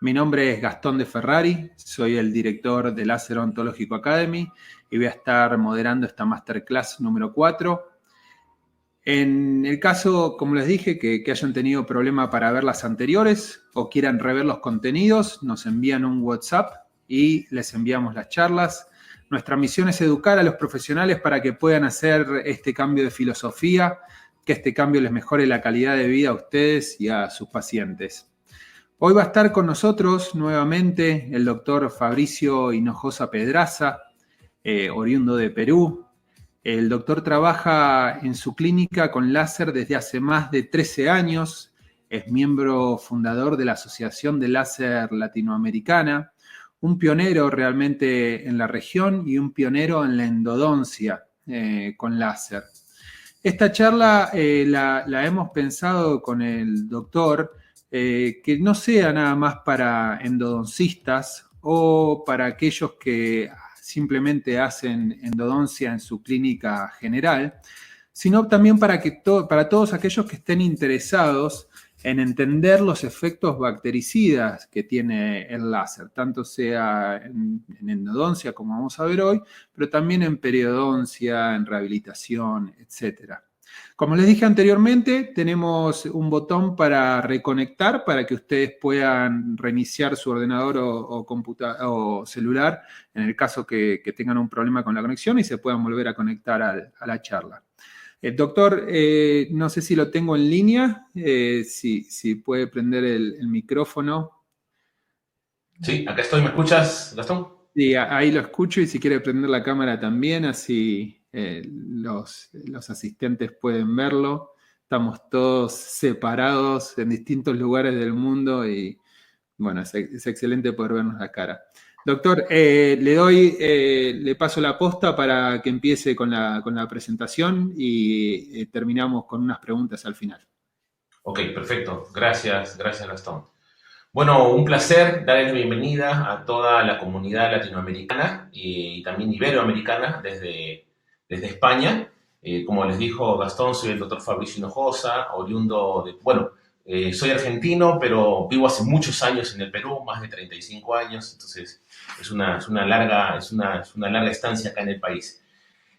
Mi nombre es Gastón de Ferrari, soy el director de Láser Ontológico Academy y voy a estar moderando esta masterclass número 4. En el caso, como les dije, que hayan tenido problema para ver las anteriores o quieran rever los contenidos, nos envían un WhatsApp y les enviamos las charlas. Nuestra misión es educar a los profesionales para que puedan hacer este cambio de filosofía, que este cambio les mejore la calidad de vida a ustedes y a sus pacientes. Hoy va a estar con nosotros nuevamente el doctor Fabricio Hinojosa Pedraza, oriundo de Perú. El doctor trabaja en su clínica con láser desde hace más de 13 años. Es miembro fundador de la Asociación de Láser Latinoamericana, un pionero realmente en la región y un pionero en la endodoncia con láser. Esta charla la hemos pensado con el doctor que no sea nada más para endodoncistas o para aquellos que simplemente hacen endodoncia en su clínica general, sino también para todos aquellos que estén interesados en entender los efectos bactericidas que tiene el láser, tanto sea en endodoncia, como vamos a ver hoy, pero también en periodoncia, en rehabilitación, etcétera. Como les dije anteriormente, tenemos un botón para reconectar para que ustedes puedan reiniciar su ordenador o celular en el caso que tengan un problema con la conexión y se puedan volver a conectar a la charla. Doctor, no sé si lo tengo en línea, si puede prender el micrófono. Sí, acá estoy. ¿Me escuchas, Gastón? Sí, ahí lo escucho y si quiere prender la cámara también, así los asistentes pueden verlo. Estamos todos separados en distintos lugares del mundo y bueno, es excelente poder vernos la cara. Doctor, le paso la posta para que empiece con la presentación y terminamos con unas preguntas al final. Ok, perfecto. Gracias, Gastón. Bueno, un placer darles la bienvenida a toda la comunidad latinoamericana y también iberoamericana desde España. Como les dijo Gastón, soy el doctor Fabricio Hinojosa, oriundo de, bueno, soy argentino, pero vivo hace muchos años en el Perú, más de 35 años, entonces es una larga estancia acá en el país.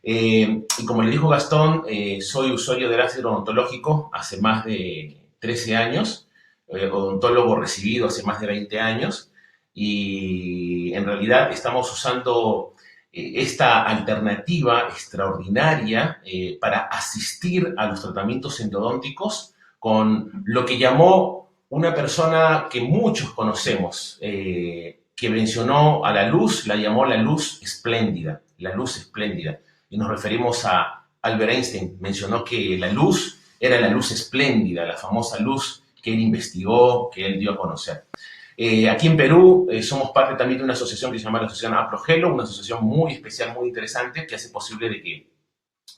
Y como le dijo Gastón, soy usuario del ácido odontológico hace más de 13 años, odontólogo recibido hace más de 20 años, y en realidad estamos usando esta alternativa extraordinaria para asistir a los tratamientos endodónticos con lo que llamó una persona que muchos conocemos, que mencionó a la luz, la llamó la luz espléndida, la luz espléndida y nos referimos a Albert Einstein. Mencionó que la luz era la luz espléndida, la famosa luz que él investigó, que él dio a conocer. Aquí en Perú somos parte también de una asociación que se llama la Asociación Aprogelo, una asociación muy especial, muy interesante, que hace posible de que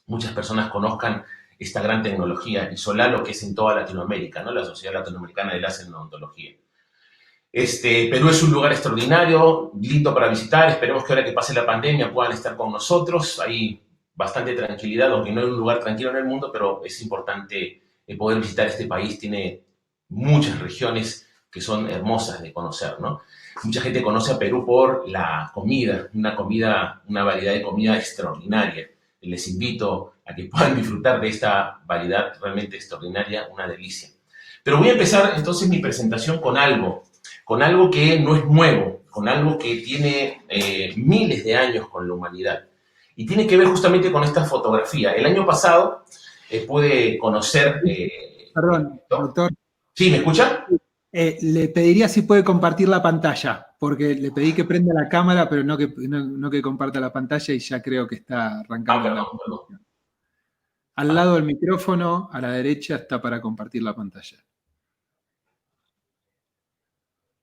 muchas personas conozcan esta gran tecnología y Solalo, que es en toda Latinoamérica, ¿no? La Sociedad Latinoamericana de Láser en Odontología. Perú es un lugar extraordinario, lindo para visitar. Esperemos que ahora que pase la pandemia puedan estar con nosotros. Hay bastante tranquilidad, aunque no es un lugar tranquilo en el mundo, pero es importante poder visitar este país. Tiene muchas regiones que son hermosas de conocer, ¿no? Mucha gente conoce a Perú por la comida, una variedad de comida extraordinaria. Les invito a que puedan disfrutar de esta variedad realmente extraordinaria, una delicia. Pero voy a empezar entonces mi presentación con algo que no es nuevo, con algo que tiene miles de años con la humanidad. Y tiene que ver justamente con esta fotografía. El año pasado pude conocer... Perdón, doctor. ¿Sí, me escucha? Le pediría si puede compartir la pantalla, porque le pedí que prenda la cámara, pero no que comparta la pantalla y ya creo que está Ah, arrancando la perdón. presentación. Al Ah, lado del micrófono, a la derecha, está para compartir la pantalla.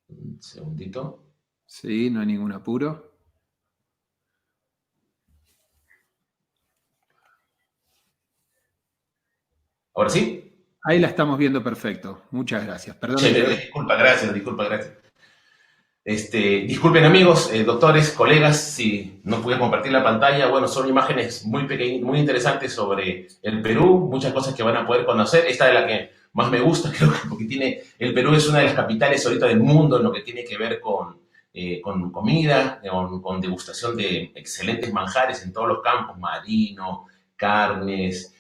un segundito. Sí, no hay ningún apuro. ¿Ahora sí? Ahí la estamos viendo perfecto. Muchas gracias. Perdón la Chévere, interrupción. disculpa, gracias. Disculpen amigos, doctores, colegas, si no pude compartir la pantalla. Bueno, son imágenes muy pequeñas, muy interesantes sobre el Perú, muchas cosas que van a poder conocer. Esta es la que más me gusta, creo que porque el Perú es una de las capitales ahorita del mundo en lo que tiene que ver con comida, con degustación de excelentes manjares en todos los campos, marino, carnes,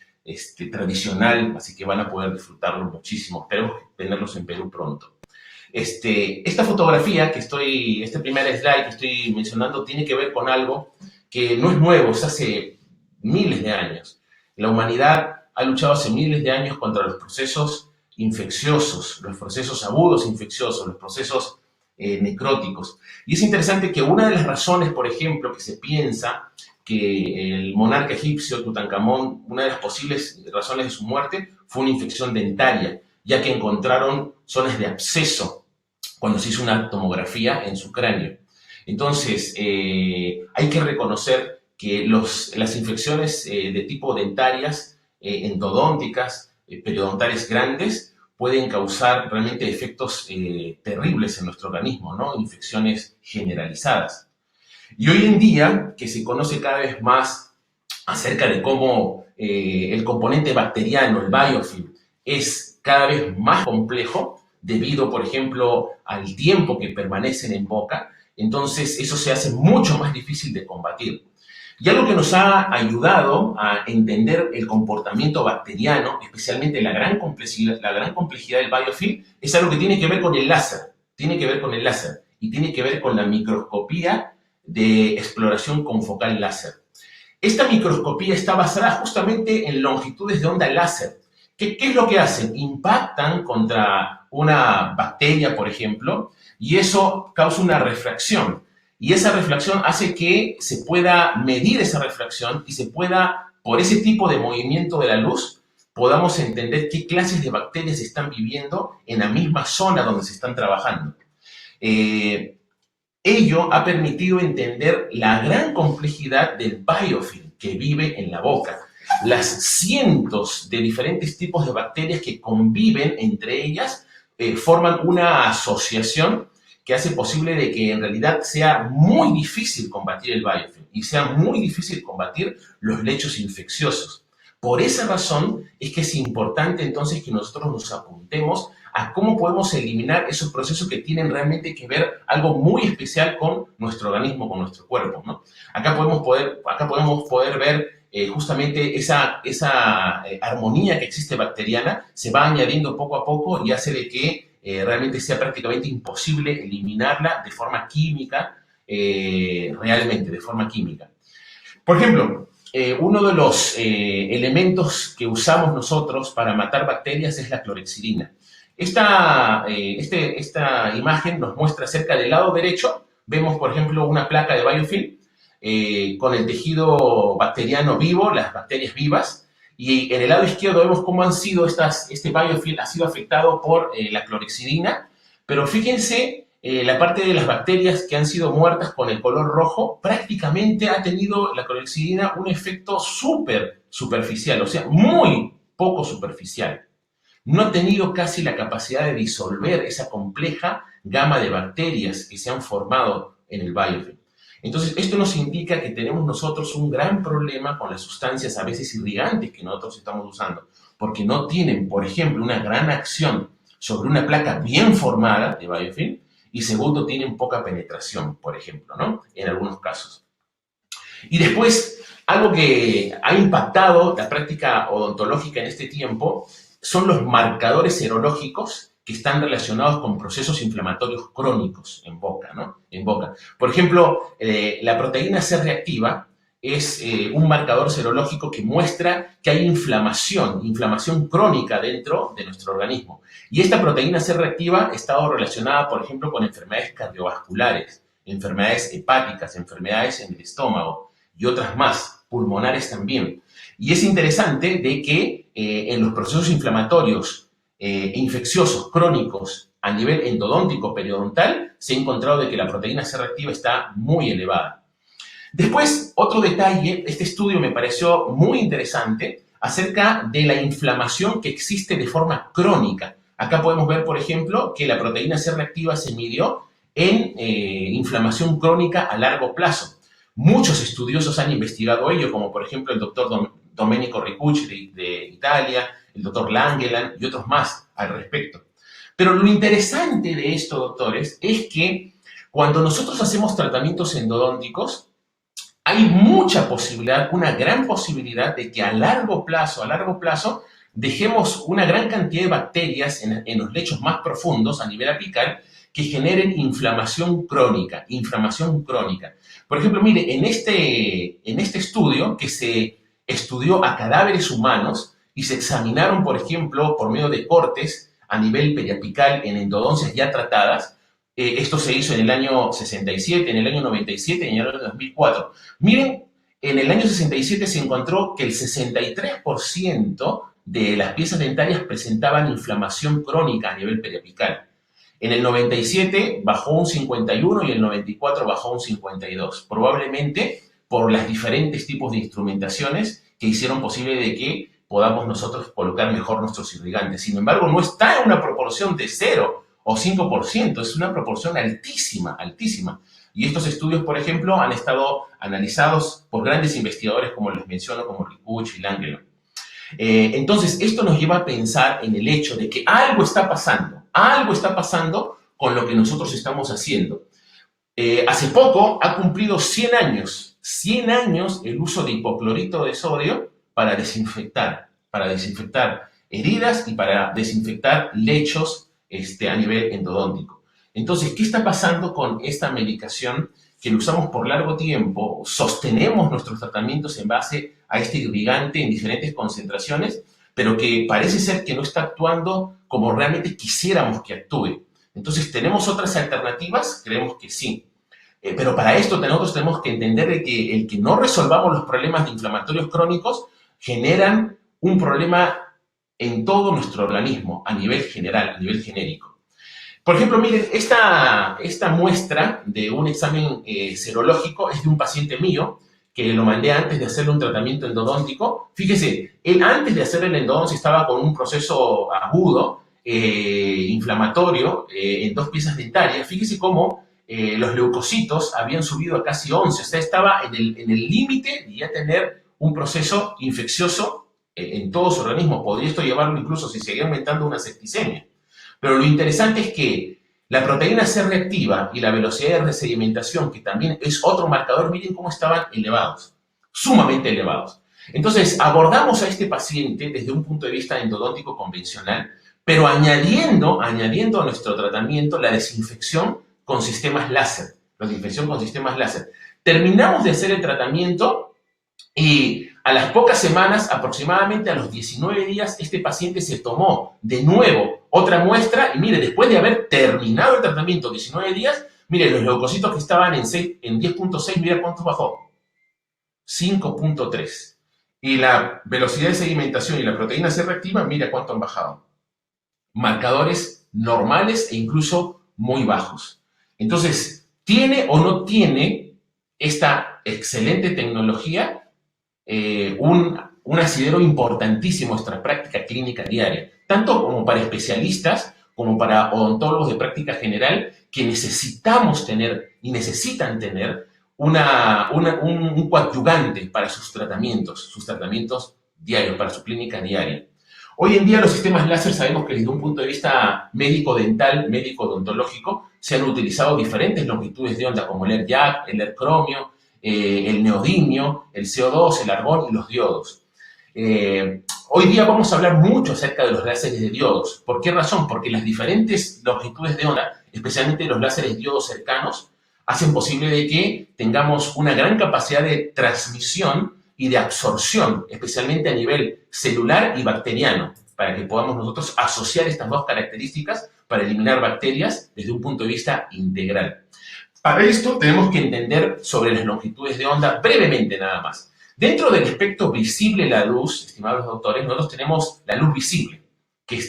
tradicional, así que van a poder disfrutarlo muchísimo. Esperemos tenerlos en Perú pronto. Esta fotografía este primer slide que estoy mencionando tiene que ver con algo que no es nuevo, es hace miles de años. La humanidad ha luchado hace miles de años contra los procesos infecciosos, los procesos agudos infecciosos, los procesos necróticos. Y es interesante que una de las razones, por ejemplo, que se piensa que el monarca egipcio Tutankamón, una de las posibles razones de su muerte fue una infección dentaria, ya que encontraron zonas de absceso cuando se hizo una tomografía en su cráneo. Entonces, hay que reconocer que las infecciones de tipo dentarias, endodónticas, periodontales grandes, pueden causar realmente efectos terribles en nuestro organismo, ¿no? Infecciones generalizadas. Y hoy en día, que se conoce cada vez más acerca de cómo el componente bacteriano, el biofilm, es cada vez más complejo debido, por ejemplo, al tiempo que permanecen en boca, entonces eso se hace mucho más difícil de combatir. Y algo que nos ha ayudado a entender el comportamiento bacteriano, especialmente la gran complejidad del biofilm, es algo que tiene que ver con el láser, y tiene que ver con la microscopía de exploración confocal láser. Esta microscopía está basada justamente en longitudes de onda láser. ¿Qué es lo que hacen? Impactan contra una bacteria, por ejemplo, y eso causa una refracción. Y esa refracción hace que se pueda medir esa refracción y se pueda, por ese tipo de movimiento de la luz, podamos entender qué clases de bacterias están viviendo en la misma zona donde se están trabajando. Ello ha permitido entender la gran complejidad del biofilm que vive en la boca, las cientos de diferentes tipos de bacterias que conviven entre ellas, forman una asociación que hace posible de que en realidad sea muy difícil combatir el biofilm y sea muy difícil combatir los lechos infecciosos. Por esa razón es que es importante entonces que nosotros nos apuntemos a cómo podemos eliminar esos procesos que tienen realmente que ver algo muy especial con nuestro organismo, con nuestro cuerpo, ¿no? Acá podemos poder ver justamente esa armonía que existe bacteriana, se va añadiendo poco a poco y hace de que realmente sea prácticamente imposible eliminarla de forma química, realmente, de forma química. Por ejemplo, uno de los elementos que usamos nosotros para matar bacterias es la clorhexidina. Esta imagen nos muestra cerca del lado derecho, vemos por ejemplo una placa de biofilm con el tejido bacteriano vivo, las bacterias vivas, y en el lado izquierdo vemos cómo este biofilm ha sido afectado por la clorhexidina, pero fíjense la parte de las bacterias que han sido muertas con el color rojo, prácticamente ha tenido la clorhexidina un efecto súper superficial, o sea, muy poco superficial. No ha tenido casi la capacidad de disolver esa compleja gama de bacterias que se han formado en el biofilm. Entonces, esto nos indica que tenemos nosotros un gran problema con las sustancias a veces irrigantes que nosotros estamos usando, porque no tienen, por ejemplo, una gran acción sobre una placa bien formada de biofilm, y segundo, tienen poca penetración, por ejemplo, ¿no? En algunos casos. Y después, algo que ha impactado la práctica odontológica en este tiempo son los marcadores serológicos que están relacionados con procesos inflamatorios crónicos en boca, ¿no? En boca. Por ejemplo, la proteína C reactiva es un marcador serológico que muestra que hay inflamación crónica dentro de nuestro organismo. Y esta proteína C reactiva ha estado relacionada, por ejemplo, con enfermedades cardiovasculares, enfermedades hepáticas, enfermedades en el estómago y otras más, pulmonares también. Y es interesante de que en los procesos inflamatorios infecciosos crónicos a nivel endodóntico periodontal se ha encontrado de que la proteína C reactiva está muy elevada. Después, otro detalle, este estudio me pareció muy interesante acerca de la inflamación que existe de forma crónica. Acá podemos ver, por ejemplo, que la proteína C reactiva se midió en inflamación crónica a largo plazo. Muchos estudiosos han investigado ello, como por ejemplo el doctor Domenico Riccucci de Italia, el doctor Langeland y otros más al respecto. Pero lo interesante de esto, doctores, es que cuando nosotros hacemos tratamientos endodónticos, hay mucha posibilidad, una gran posibilidad de que a largo plazo, dejemos una gran cantidad de bacterias en los lechos más profundos a nivel apical que generen inflamación crónica, Por ejemplo, mire, en este estudio que se estudió a cadáveres humanos y se examinaron, por ejemplo, por medio de cortes a nivel periapical en endodoncias ya tratadas, esto se hizo en el año 67, en el año 97 y en el año 2004. Miren, en el año 67 se encontró que el 63% de las piezas dentarias presentaban inflamación crónica a nivel periapical. En el 97 bajó un 51 y en el 94 bajó un 52. Probablemente por los diferentes tipos de instrumentaciones que hicieron posible de que podamos nosotros colocar mejor nuestros irrigantes. Sin embargo, no está en una proporción de 0 o 5%, es una proporción altísima. Y estos estudios, por ejemplo, han estado analizados por grandes investigadores, como les menciono, como Riccucci y Langeland. Entonces, esto nos lleva a pensar en el hecho de que algo está pasando con lo que nosotros estamos haciendo. Hace poco ha cumplido 100 años el uso de hipoclorito de sodio para desinfectar heridas y para desinfectar lechos a nivel endodóntico. Entonces, ¿qué está pasando con esta medicación que lo usamos por largo tiempo? Sostenemos nuestros tratamientos en base a este irrigante en diferentes concentraciones, pero que parece ser que no está actuando como realmente quisiéramos que actúe. Entonces, ¿tenemos otras alternativas? Creemos que sí. Pero para esto nosotros tenemos que entender de que el que no resolvamos los problemas de inflamatorios crónicos generan un problema en todo nuestro organismo a nivel general, a nivel genérico. Por ejemplo, miren, esta muestra de un examen serológico es de un paciente mío que lo mandé antes de hacerle un tratamiento endodóntico. Fíjese, él antes de hacer el endodoncia estaba con un proceso agudo, inflamatorio, en 2 piezas dentarias. Fíjese cómo los leucocitos habían subido a casi 11, o sea, estaba en el límite de ya tener un proceso infeccioso en todo su organismo. Podría esto llevarlo incluso, si seguía aumentando, una septicemia. Pero lo interesante es que la proteína C reactiva y la velocidad de resedimentación, que también es otro marcador, miren cómo estaban elevados, sumamente elevados. Entonces, abordamos a este paciente desde un punto de vista endodóntico convencional, pero añadiendo a nuestro tratamiento la desinfección con sistemas láser. Terminamos de hacer el tratamiento y a las pocas semanas, aproximadamente a los 19 días, este paciente se tomó de nuevo otra muestra y mire, después de haber terminado el tratamiento 19 días, mire, los leucocitos que estaban en 10.6, mira cuántos bajó. 5.3. Y la velocidad de sedimentación y la proteína C reactiva, mira cuánto han bajado. Marcadores normales e incluso muy bajos. Entonces, ¿tiene o no tiene esta excelente tecnología un asidero importantísimo en nuestra práctica clínica diaria, tanto como para especialistas como para odontólogos de práctica general que necesitamos tener y necesitan tener un coadyuvante para sus tratamientos diarios, para su clínica diaria? Hoy en día los sistemas láser sabemos que desde un punto de vista médico-dental, médico-odontológico, se han utilizado diferentes longitudes de onda como el ERJAC, el ERCromio, el neodimio, el CO2, el argón y los diodos. Hoy día vamos a hablar mucho acerca de los láseres de diodos. ¿Por qué razón? Porque las diferentes longitudes de onda, especialmente los láseres diodos cercanos, hacen posible de que tengamos una gran capacidad de transmisión y de absorción, especialmente a nivel celular y bacteriano, para que podamos nosotros asociar estas dos características para eliminar bacterias desde un punto de vista integral. Para esto tenemos que entender sobre las longitudes de onda brevemente nada más. Dentro del espectro visible de la luz, estimados doctores, nosotros tenemos la luz visible,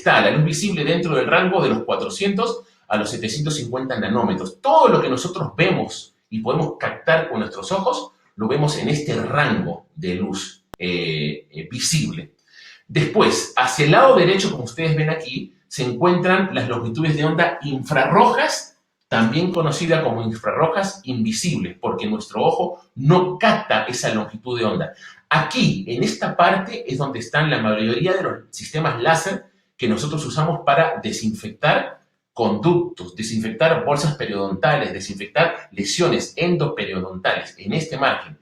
la luz visible dentro del rango de los 400 a los 750 nanómetros. Todo lo que nosotros vemos y podemos captar con nuestros ojos, lo vemos en este rango de luz visible. Después, hacia el lado derecho, como ustedes ven aquí, se encuentran las longitudes de onda infrarrojas también conocida como infrarrojas invisibles, porque nuestro ojo no capta esa longitud de onda. Aquí, en esta parte, es donde están la mayoría de los sistemas láser que nosotros usamos para desinfectar conductos, desinfectar bolsas periodontales, desinfectar lesiones endoperidontales, en este margen.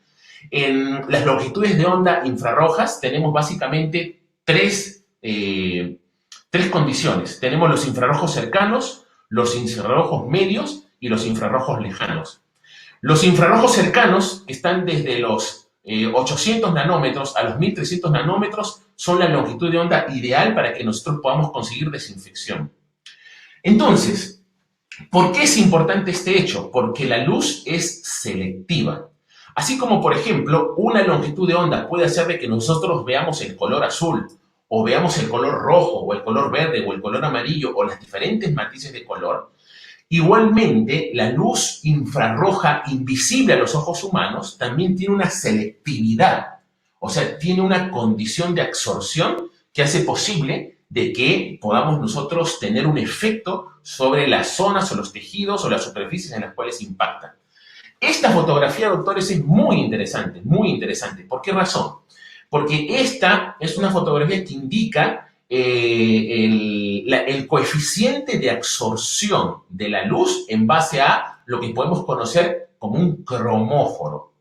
En las longitudes de onda infrarrojas tenemos básicamente tres condiciones. Tenemos los infrarrojos cercanos, los infrarrojos medios y los infrarrojos lejanos. Los infrarrojos cercanos, que están desde los 800 nanómetros a los 1300 nanómetros, son la longitud de onda ideal para que nosotros podamos conseguir desinfección. Entonces, ¿por qué es importante este hecho? Porque la luz es selectiva. Así como, por ejemplo, una longitud de onda puede hacer de que nosotros veamos el color azul, o veamos el color rojo, o el color verde, o el color amarillo, o las diferentes matices de color, igualmente la luz infrarroja invisible a los ojos humanos también tiene una selectividad, o sea, tiene una condición de absorción que hace posible de que podamos nosotros tener un efecto sobre las zonas o los tejidos o las superficies en las cuales impactan. Esta fotografía, doctores, es muy interesante, muy interesante. ¿Por qué razón? Porque esta es una fotografía que indica el coeficiente de absorción de la luz en base a lo que podemos conocer como un cromóforo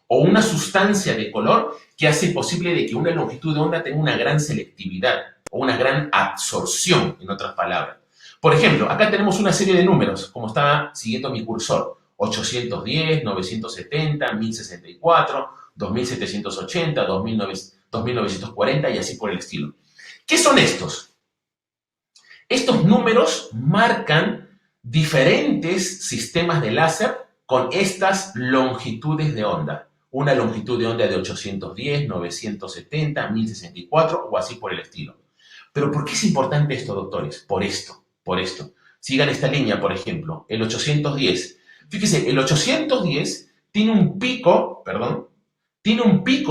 o una sustancia de color que hace posible de que una longitud de onda tenga una gran selectividad o una gran absorción, en otras palabras. Por ejemplo, acá tenemos una serie de números, como está siguiendo mi cursor: 810, 970, 1064, 2780, 2940 y así por el estilo. ¿Qué son estos? Estos números marcan diferentes sistemas de láser con estas longitudes de onda. Una longitud de onda de 810, 970, 1064 o así por el estilo. Pero ¿por qué es importante esto, doctores? Por esto. Sigan esta línea, por ejemplo, el 810. Fíjese, el 810 tiene un pico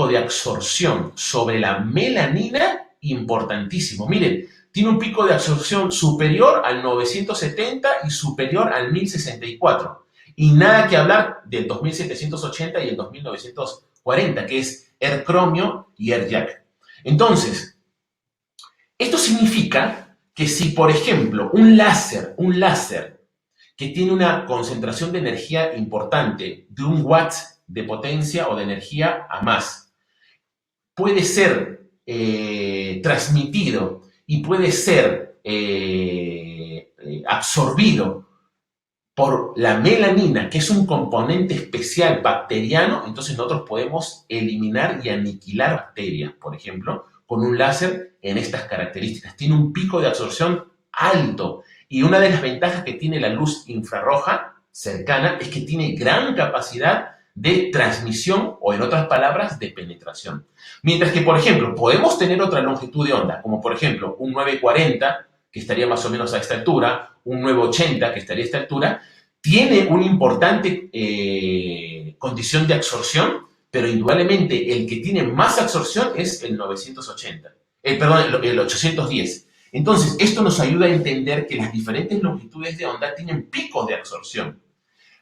de absorción sobre la melanina importantísimo. Miren, tiene un pico de absorción superior al 970 y superior al 1064. Y nada que hablar del 2780 y el 2940, que es ercromio y erjac. Entonces, esto significa que si, por ejemplo, un láser que tiene una concentración de energía importante, de 1 watt de potencia o de energía a más, puede ser transmitido y puede ser absorbido por la melanina, que es un componente especial bacteriano, entonces nosotros podemos eliminar y aniquilar bacterias, por ejemplo, con un láser en estas características. Tiene un pico de absorción alto y una de las ventajas que tiene la luz infrarroja cercana es que tiene gran capacidad de transmisión o, en otras palabras, de penetración. Mientras que, por ejemplo, podemos tener otra longitud de onda, como por ejemplo un 940, que estaría más o menos a esta altura, un 980, que estaría a esta altura, tiene una importante condición de absorción, pero indudablemente el que tiene más absorción es el 980, el 810. Entonces, esto nos ayuda a entender que las diferentes longitudes de onda tienen picos de absorción.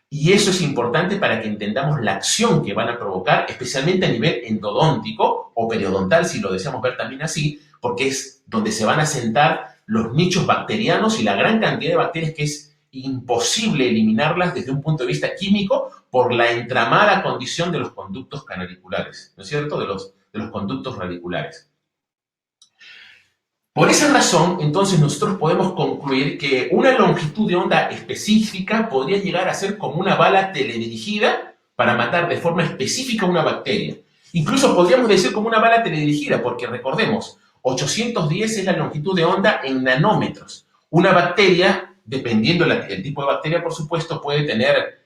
Y eso es importante para que entendamos la acción que van a provocar, especialmente a nivel endodóntico o periodontal, si lo deseamos ver también así, porque es donde se van a sentar los nichos bacterianos y la gran cantidad de bacterias que es imposible eliminarlas desde un punto de vista químico por la entramada condición de los conductos canaliculares, ¿no es cierto? De los conductos radiculares. Por esa razón, entonces, nosotros podemos concluir que una longitud de onda específica podría llegar a ser como una bala teledirigida para matar de forma específica una bacteria. Incluso podríamos decir como una bala teledirigida, porque recordemos, 810 es la longitud de onda en nanómetros. Una bacteria, dependiendo del tipo de bacteria, por supuesto, puede tener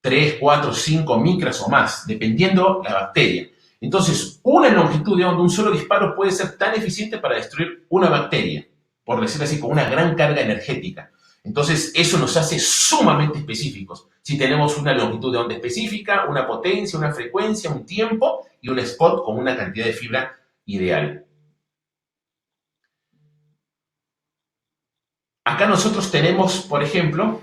3, 4, 5 micras o más, dependiendo la bacteria. Entonces, una longitud de onda, un solo disparo puede ser tan eficiente para destruir una bacteria, por decirlo así, con una gran carga energética. Entonces, eso nos hace sumamente específicos. Si tenemos una longitud de onda específica, una potencia, una frecuencia, un tiempo y un spot con una cantidad de fibra ideal. Acá nosotros tenemos, por ejemplo,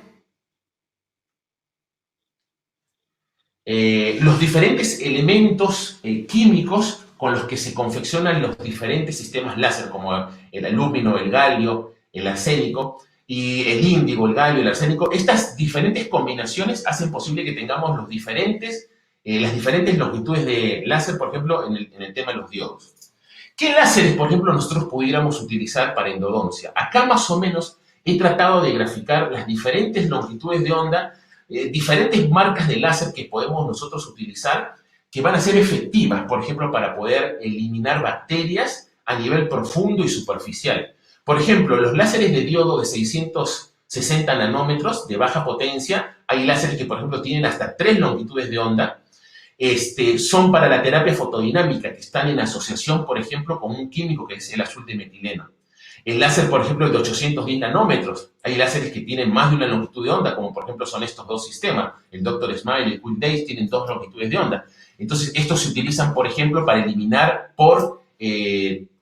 los diferentes elementos químicos con los que se confeccionan los diferentes sistemas láser, como el alumino, el galio, el arsénico, y el índigo, el galio, el arsénico. Estas diferentes combinaciones hacen posible que tengamos las diferentes longitudes de láser, por ejemplo, en el tema de los diodos. ¿Qué láseres, por ejemplo, nosotros pudiéramos utilizar para endodoncia? Acá más o menos he tratado de graficar las diferentes longitudes de onda, diferentes marcas de láser que podemos nosotros utilizar, que van a ser efectivas, por ejemplo, para poder eliminar bacterias a nivel profundo y superficial. Por ejemplo, los láseres de diodo de 660 nanómetros de baja potencia, hay láseres que, por ejemplo, tienen hasta 3 longitudes de onda, son para la terapia fotodinámica, que están en asociación, por ejemplo, con un químico que es el azul de metileno. El láser, por ejemplo, es de 810 nanómetros. Hay láseres que tienen más de una longitud de onda, como por ejemplo son estos dos sistemas. El Dr. Smile y el Quick Days tienen 2 longitudes de onda. Entonces, estos se utilizan, por ejemplo, para eliminar por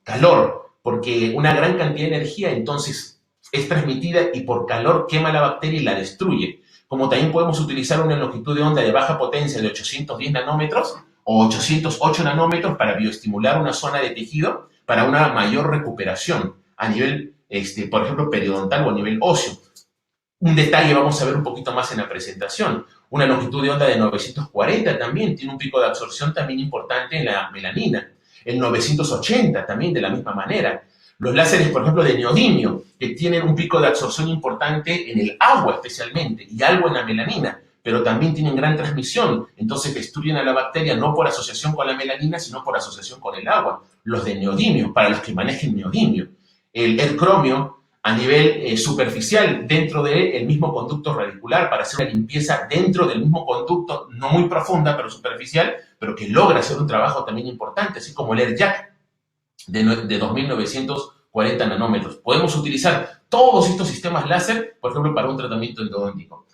calor, porque una gran cantidad de energía entonces es transmitida y por calor quema la bacteria y la destruye. Como también podemos utilizar una longitud de onda de baja potencia de 810 nanómetros o 808 nanómetros para bioestimular una zona de tejido para una mayor recuperación a nivel, por ejemplo, periodontal o a nivel óseo. Un detalle vamos a ver un poquito más en la presentación. Una longitud de onda de 940 también tiene un pico de absorción también importante en la melanina. El 980 también de la misma manera. Los láseres, por ejemplo, de neodimio, que tienen un pico de absorción importante en el agua especialmente, y algo en la melanina, pero también tienen gran transmisión, entonces destruyen a la bacteria no por asociación con la melanina, sino por asociación con el agua. Los de neodimio, para los que manejen neodimio. El cromio, a nivel superficial, dentro del mismo conducto radicular, para hacer una limpieza dentro del mismo conducto, no muy profunda, pero superficial, pero que logra hacer un trabajo también importante, así como el ERJAC, de 2940 nanómetros. Podemos utilizar todos estos sistemas láser, por ejemplo, para un tratamiento endodóntico.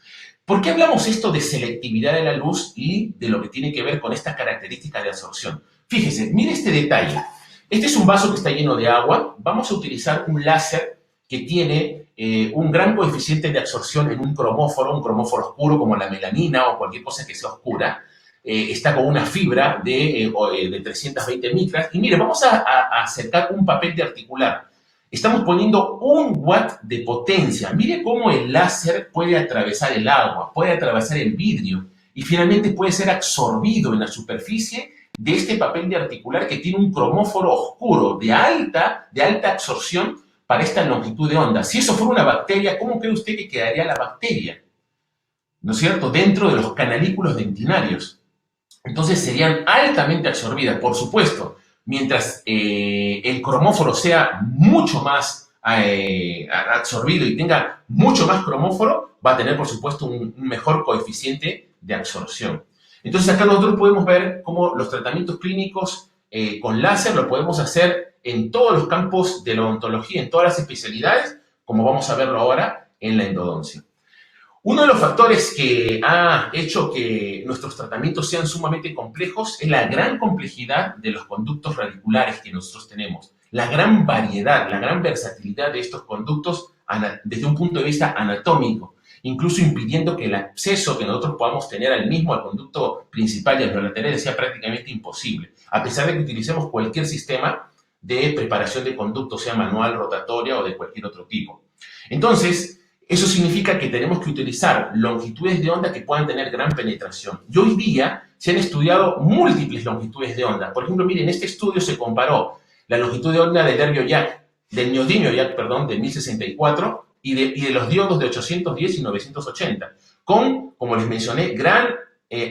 ¿Por qué hablamos esto de selectividad de la luz y de lo que tiene que ver con esta característica de absorción? Fíjese, mire este detalle. Este es un vaso que está lleno de agua. Vamos a utilizar un láser que tiene un gran coeficiente de absorción en un cromóforo oscuro como la melanina o cualquier cosa que sea oscura. Está con una fibra de 320 micras. Y mire, vamos a acercar un papel de articular. Estamos poniendo 1 watt de potencia. Mire cómo el láser puede atravesar el agua, puede atravesar el vidrio y finalmente puede ser absorbido en la superficie de este papel de articular que tiene un cromóforo oscuro de alta absorción para esta longitud de onda. Si eso fuera una bacteria, ¿cómo cree usted que quedaría la bacteria? ¿No es cierto? Dentro de los canalículos dentinarios. Entonces serían altamente absorbidas, por supuesto. Mientras el cromóforo sea mucho más absorbido y tenga mucho más cromóforo, va a tener, por supuesto, un mejor coeficiente de absorción. Entonces acá nosotros podemos ver cómo los tratamientos clínicos con láser lo podemos hacer en todos los campos de la odontología, en todas las especialidades, como vamos a verlo ahora en la endodoncia. Uno de los factores que ha hecho que nuestros tratamientos sean sumamente complejos es la gran complejidad de los conductos radiculares que nosotros tenemos, la gran variedad, la gran versatilidad de estos conductos desde un punto de vista anatómico, incluso impidiendo que el acceso que nosotros podamos tener al conducto principal y a los laterales sea prácticamente imposible, a pesar de que utilicemos cualquier sistema de preparación de conducto, sea manual, rotatoria o de cualquier otro tipo. Entonces, eso significa que tenemos que utilizar longitudes de onda que puedan tener gran penetración. Y hoy día se han estudiado múltiples longitudes de onda. Por ejemplo, miren, este estudio se comparó la longitud de onda del neodimio YAG, de 1064, y de los diodos de 810 y 980, con, como les mencioné, gran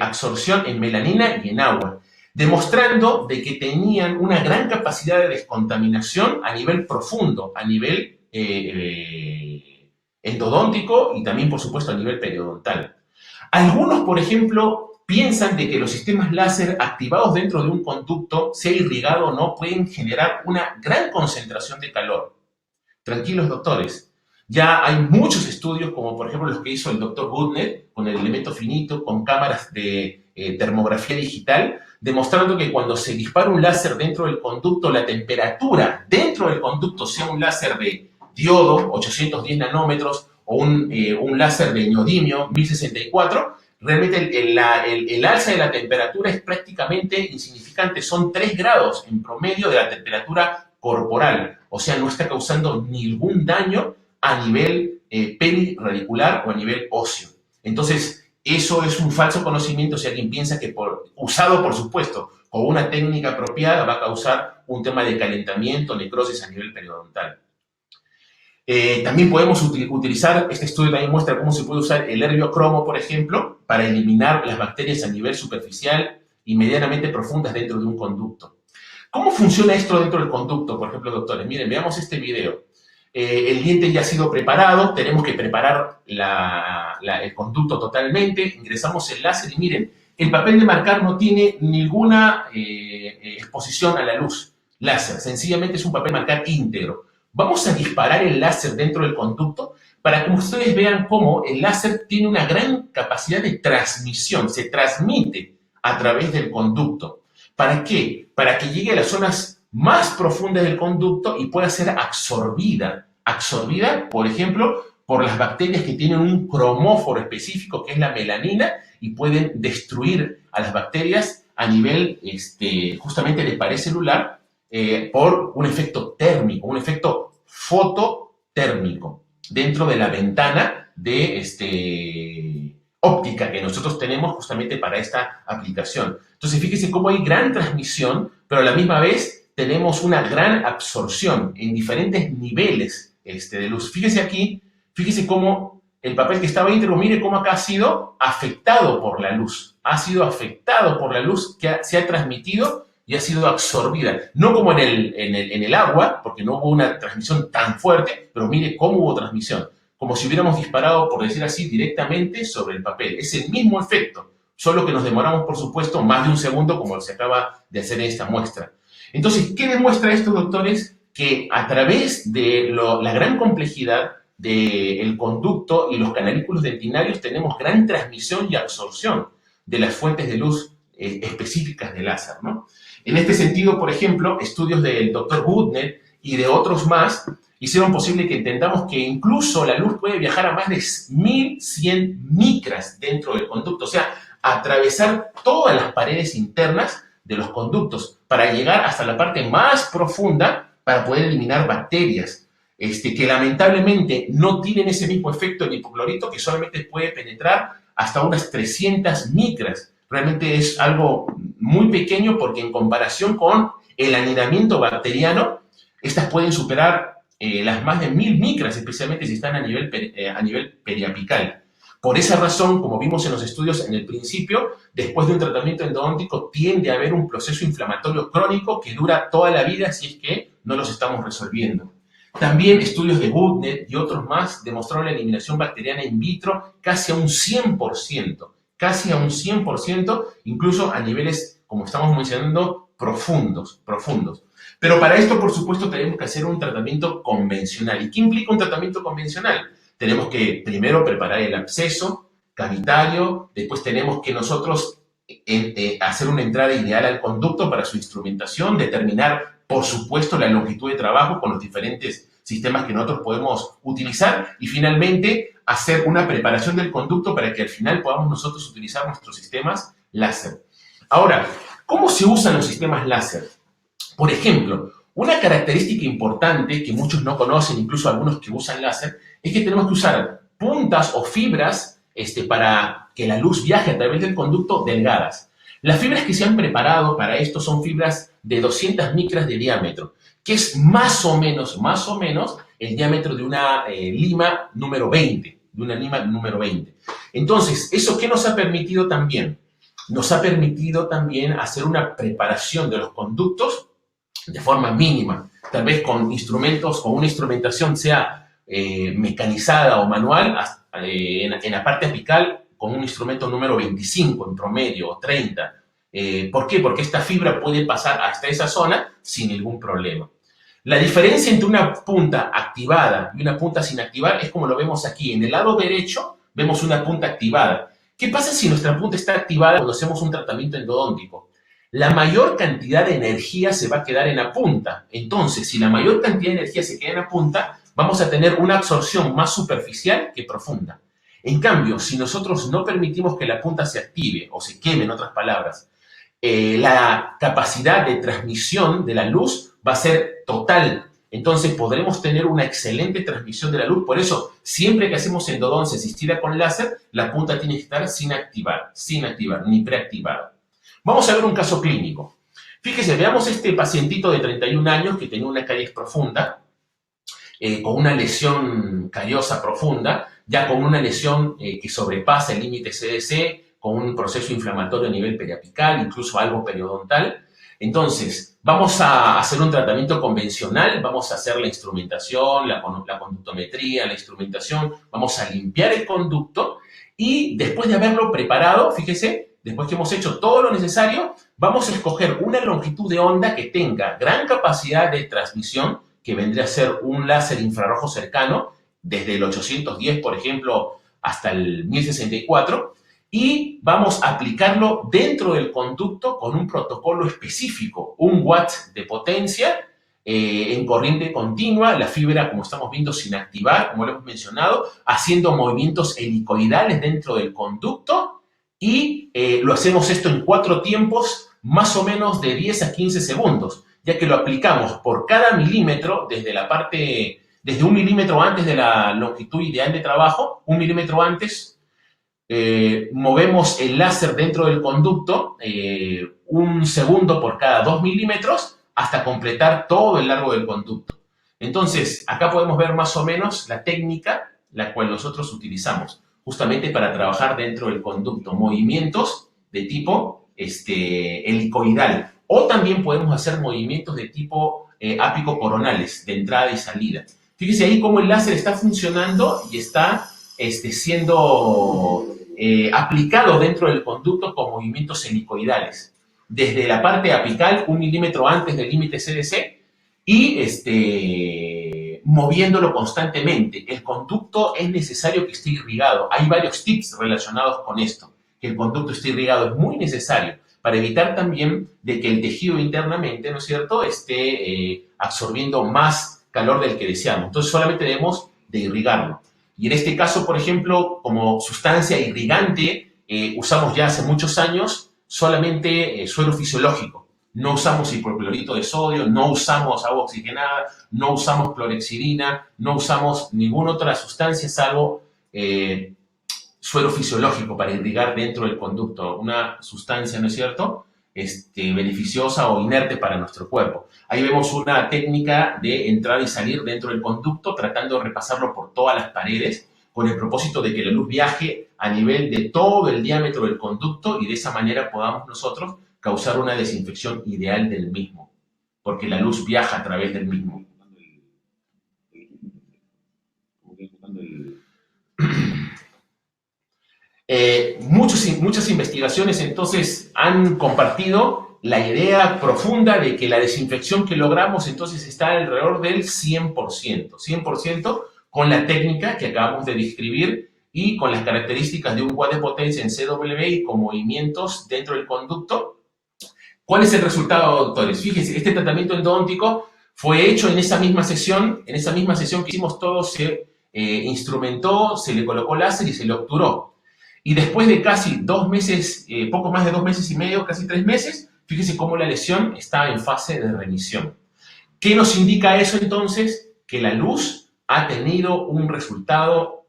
absorción en melanina y en agua, demostrando de que tenían una gran capacidad de descontaminación a nivel profundo, a nivel endodóntico y también, por supuesto, a nivel periodontal. Algunos, por ejemplo, piensan de que los sistemas láser activados dentro de un conducto, sea irrigado o no, pueden generar una gran concentración de calor. Tranquilos, doctores. Ya hay muchos estudios, como por ejemplo los que hizo el doctor Goodner, con el elemento finito, con cámaras de termografía digital, demostrando que cuando se dispara un láser dentro del conducto, la temperatura dentro del conducto, sea un láser de diodo, 810 nanómetros, o un láser de neodimio, 1064, realmente el alza de la temperatura es prácticamente insignificante. Son 3 grados en promedio de la temperatura corporal. O sea, no está causando ningún daño a nivel periradicular o a nivel óseo. Entonces, eso es un falso conocimiento si alguien piensa que usado, por supuesto, con una técnica apropiada va a causar un tema de calentamiento, necrosis a nivel periodontal. También podemos utilizar, este estudio también muestra cómo se puede usar el herbiocromo, por ejemplo, para eliminar las bacterias a nivel superficial y medianamente profundas dentro de un conducto. ¿Cómo funciona esto dentro del conducto, por ejemplo, doctores? Miren, veamos este video. El diente ya ha sido preparado, tenemos que preparar el conducto totalmente, ingresamos el láser y miren, el papel de marcar no tiene ninguna exposición a la luz láser, sencillamente es un papel de marcar íntegro. Vamos a disparar el láser dentro del conducto para que ustedes vean cómo el láser tiene una gran capacidad de transmisión, se transmite a través del conducto. ¿Para qué? Para que llegue a las zonas más profundas del conducto y pueda ser absorbida, por ejemplo, por las bacterias que tienen un cromóforo específico, que es la melanina, y pueden destruir a las bacterias a nivel justamente de pared celular por un efecto térmico, un efecto fototérmico dentro de la ventana de óptica que nosotros tenemos justamente para esta aplicación. Entonces, fíjense cómo hay gran transmisión, pero a la misma vez tenemos una gran absorción en diferentes niveles de luz. Fíjese aquí, fíjese cómo el papel que estaba íntegro, mire cómo acá ha sido afectado por la luz. Ha sido afectado por la luz que se ha transmitido y ha sido absorbida. No como en el agua, porque no hubo una transmisión tan fuerte, pero mire cómo hubo transmisión. Como si hubiéramos disparado, por decir así, directamente sobre el papel. Es el mismo efecto, solo que nos demoramos, por supuesto, más de un segundo, como se acaba de hacer en esta muestra. Entonces, ¿qué demuestra esto, doctores? Que a través de la gran complejidad del conducto y los canalículos dentinarios tenemos gran transmisión y absorción de las fuentes de luz específicas del láser, ¿no? En este sentido, por ejemplo, estudios del Dr. Budner y de otros más hicieron posible que entendamos que incluso la luz puede viajar a más de 1100 micras dentro del conducto, o sea, atravesar todas las paredes internas de los conductos para llegar hasta la parte más profunda para poder eliminar bacterias que lamentablemente no tienen ese mismo efecto del hipoclorito, que solamente puede penetrar hasta unas 300 micras. Realmente es algo muy pequeño porque en comparación con el anidamiento bacteriano, estas pueden superar las más de 1000 micras, especialmente si están a nivel periapical. Por esa razón, como vimos en los estudios en el principio, después de un tratamiento endodóntico tiende a haber un proceso inflamatorio crónico que dura toda la vida si es que no los estamos resolviendo. También estudios de Budner y otros más demostraron la eliminación bacteriana in vitro casi a un 100%, incluso a niveles, como estamos mencionando, profundos. Pero para esto, por supuesto, tenemos que hacer un tratamiento convencional. ¿Y qué implica un tratamiento convencional? Tenemos que primero preparar el absceso cavitario, después tenemos que nosotros hacer una entrada ideal al conducto para su instrumentación, determinar, por supuesto, la longitud de trabajo con los diferentes sistemas que nosotros podemos utilizar y finalmente hacer una preparación del conducto para que al final podamos nosotros utilizar nuestros sistemas láser. Ahora, ¿cómo se usan los sistemas láser? Por ejemplo, una característica importante que muchos no conocen, incluso algunos que usan láser, es que tenemos que usar puntas o fibras para que la luz viaje a través del conducto delgadas. Las fibras que se han preparado para esto son fibras de 200 micras de diámetro, que es más o menos el diámetro de una lima número 20, Entonces, ¿eso qué nos ha permitido también? Nos ha permitido también hacer una preparación de los conductos de forma mínima, tal vez con instrumentos, con una instrumentación sea mecanizada o manual, en la parte apical con un instrumento número 25 en promedio o 30. ¿Por qué? Porque esta fibra puede pasar hasta esa zona sin ningún problema. La diferencia entre una punta activada y una punta sin activar es como lo vemos aquí. En el lado derecho vemos una punta activada. ¿Qué pasa si nuestra punta está activada cuando hacemos un tratamiento endodóntico? La mayor cantidad de energía se va a quedar en la punta. Entonces, si la mayor cantidad de energía se queda en la punta, vamos a tener una absorción más superficial que profunda. En cambio, si nosotros no permitimos que la punta se active o se queme, en otras palabras, la capacidad de transmisión de la luz va a ser total. Entonces podremos tener una excelente transmisión de la luz. Por eso, siempre que hacemos endodoncia asistida con láser, la punta tiene que estar sin activar, ni preactivada. Vamos a ver un caso clínico. Fíjese, veamos este pacientito de 31 años que tenía una caries profunda, con una lesión callosa profunda, ya con una lesión que sobrepasa el límite CDC, con un proceso inflamatorio a nivel periapical, incluso algo periodontal. Entonces, vamos a hacer un tratamiento convencional, vamos a hacer la instrumentación, la conductometría, la instrumentación, vamos a limpiar el conducto y después de haberlo preparado, fíjese, después que hemos hecho todo lo necesario, vamos a escoger una longitud de onda que tenga gran capacidad de transmisión, que vendría a ser un láser infrarrojo cercano, desde el 810, por ejemplo, hasta el 1064, y vamos a aplicarlo dentro del conducto con un protocolo específico, 1 watt de potencia en corriente continua, la fibra, como estamos viendo, sin activar, como lo hemos mencionado, haciendo movimientos helicoidales dentro del conducto, y lo hacemos esto en 4 tiempos, más o menos de 10 a 15 segundos, ya que lo aplicamos por cada milímetro, desde 1 milímetro antes de la longitud ideal de trabajo, 1 milímetro antes, movemos el láser dentro del conducto 1 segundo por cada 2 milímetros hasta completar todo el largo del conducto. Entonces, acá podemos ver más o menos la técnica la cual nosotros utilizamos justamente para trabajar dentro del conducto, movimientos de tipo helicoidal, o también podemos hacer movimientos de tipo apicocoronales, de entrada y salida. Fíjese ahí cómo el láser está funcionando y está siendo aplicado dentro del conducto con movimientos helicoidales. Desde la parte apical, 1 milímetro antes del límite CDC, y moviéndolo constantemente. El conducto es necesario que esté irrigado. Hay varios tips relacionados con esto. Que el conducto esté irrigado es muy necesario para evitar también de que el tejido internamente, ¿no es cierto?, esté absorbiendo más calor del que deseamos. Entonces solamente debemos de irrigarlo. Y en este caso, por ejemplo, como sustancia irrigante, usamos ya hace muchos años solamente suero fisiológico. No usamos hipoclorito de sodio, no usamos agua oxigenada, no usamos clorexidina, no usamos ninguna otra sustancia salvo suero fisiológico para irrigar dentro del conducto. Una sustancia, ¿no es cierto?, beneficiosa o inerte para nuestro cuerpo. Ahí vemos una técnica de entrar y salir dentro del conducto, tratando de repasarlo por todas las paredes, con el propósito de que la luz viaje a nivel de todo el diámetro del conducto y de esa manera podamos nosotros causar una desinfección ideal del mismo, porque la luz viaja a través del mismo. Muchas investigaciones entonces han compartido la idea profunda de que la desinfección que logramos entonces está alrededor del 100% con la técnica que acabamos de describir y con las características de un watt de potencia en CW y con movimientos dentro del conducto. ¿Cuál es el resultado, doctores? Fíjense, este tratamiento endodóntico fue hecho en esa misma sesión que hicimos todos, se instrumentó, se le colocó láser y se le obturó. Y después de casi 2 meses, poco más de 2 meses y medio, casi 3 meses, fíjese cómo la lesión está en fase de remisión. ¿Qué nos indica eso entonces? Que la luz ha tenido un resultado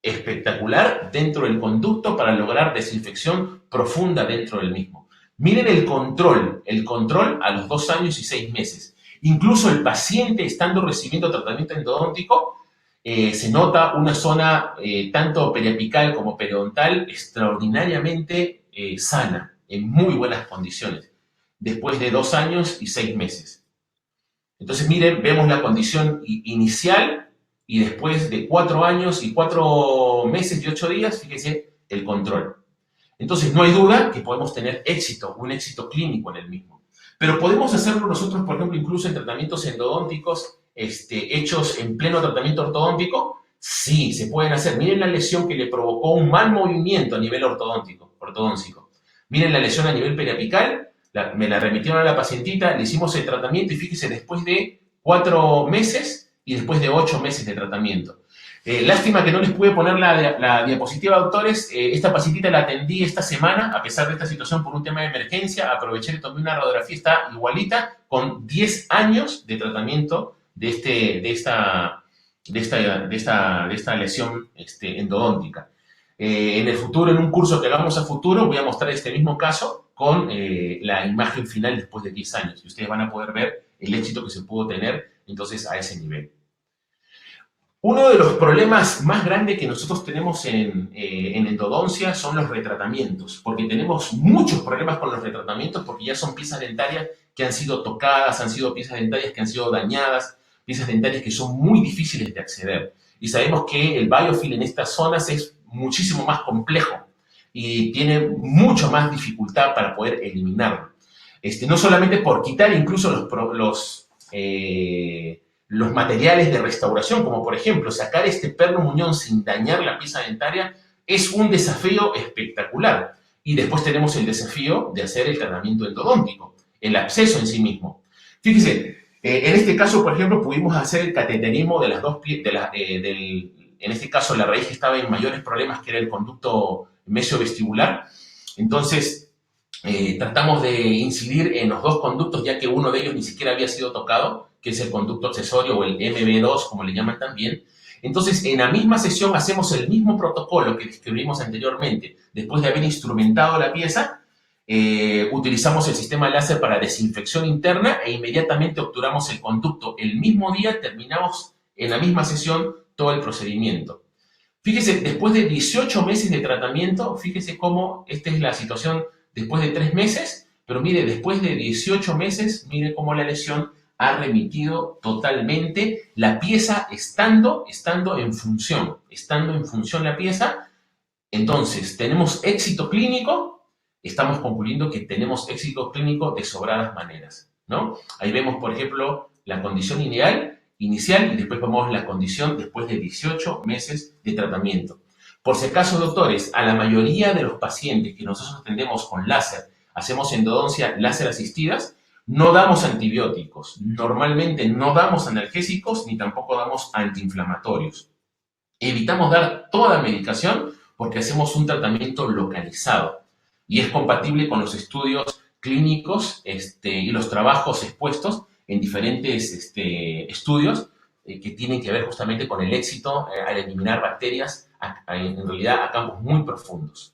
espectacular dentro del conducto para lograr desinfección profunda dentro del mismo. Miren el control a los 2 años y 6 meses. Incluso el paciente, estando recibiendo tratamiento endodóntico, se nota una zona tanto periapical como periodontal extraordinariamente sana, en muy buenas condiciones, después de 2 años y 6 meses. Entonces, miren, vemos la condición inicial y después de 4 años y 4 meses y 8 días, fíjense el control. Entonces, no hay duda que podemos tener éxito, un éxito clínico en el mismo. Pero podemos hacerlo nosotros, por ejemplo, incluso en tratamientos endodónticos hechos en pleno tratamiento ortodóntico. Sí, se pueden hacer. Miren la lesión que le provocó un mal movimiento a nivel ortodóntico. Miren la lesión a nivel periapical. Me la remitieron a la pacientita, le hicimos el tratamiento y fíjese, después de 4 meses y después de 8 meses de tratamiento. Lástima que no les pude poner la diapositiva, doctores. Esta pacientita la atendí esta semana, a pesar de esta situación por un tema de emergencia. Aproveché y tomé una radiografía, está igualita, con 10 años de tratamiento de esta lesión endodóntica. En el futuro, en un curso que hagamos a futuro, voy a mostrar este mismo caso con la imagen final después de 10 años. Y ustedes van a poder ver el éxito que se pudo tener entonces a ese nivel. Uno de los problemas más grandes que nosotros tenemos en endodoncia son los retratamientos, porque tenemos muchos problemas con los retratamientos porque ya son piezas dentarias que han sido tocadas, han sido piezas dentarias que han sido dañadas, piezas dentarias que son muy difíciles de acceder. Y sabemos que el biofilm en estas zonas es muchísimo más complejo y tiene mucho más dificultad para poder eliminarlo. No solamente por quitar incluso los materiales de restauración, como por ejemplo sacar este perno muñón sin dañar la pieza dentaria, es un desafío espectacular. Y después tenemos el desafío de hacer el tratamiento endodóntico, el absceso en sí mismo. Fíjese, en este caso, por ejemplo, pudimos hacer el cateterismo de las dos en este caso la raíz que estaba en mayores problemas, que era el conducto mesiovestibular. Entonces, tratamos de incidir en los dos conductos, ya que uno de ellos ni siquiera había sido tocado, que es el conducto accesorio o el MB2, como le llaman también. Entonces, en la misma sesión hacemos el mismo protocolo que describimos anteriormente. Después de haber instrumentado la pieza, utilizamos el sistema láser para desinfección interna e inmediatamente obturamos el conducto. El mismo día terminamos en la misma sesión todo el procedimiento. Fíjese, después de 18 meses de tratamiento, fíjese cómo esta es la situación después de 3 meses, pero mire, después de 18 meses, mire cómo la lesión ha remitido totalmente, la pieza estando en función la pieza. Entonces, ¿tenemos éxito clínico? Estamos concluyendo que tenemos éxito clínico de sobradas maneras, ¿no? Ahí vemos, por ejemplo, la condición inicial y después vemos la condición después de 18 meses de tratamiento. Por si acaso, doctores, a la mayoría de los pacientes que nosotros atendemos con láser, hacemos endodoncia láser asistidas, no damos antibióticos, normalmente no damos analgésicos ni tampoco damos antiinflamatorios. Evitamos dar toda medicación porque hacemos un tratamiento localizado y es compatible con los estudios clínicos y los trabajos expuestos en diferentes estudios que tienen que ver justamente con el éxito al eliminar bacterias en realidad a campos muy profundos.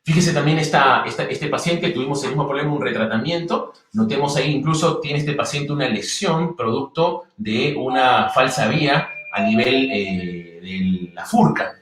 Fíjese también este paciente, tuvimos el mismo problema, un retratamiento. Notemos ahí incluso tiene este paciente una lesión producto de una falsa vía a nivel de la furca.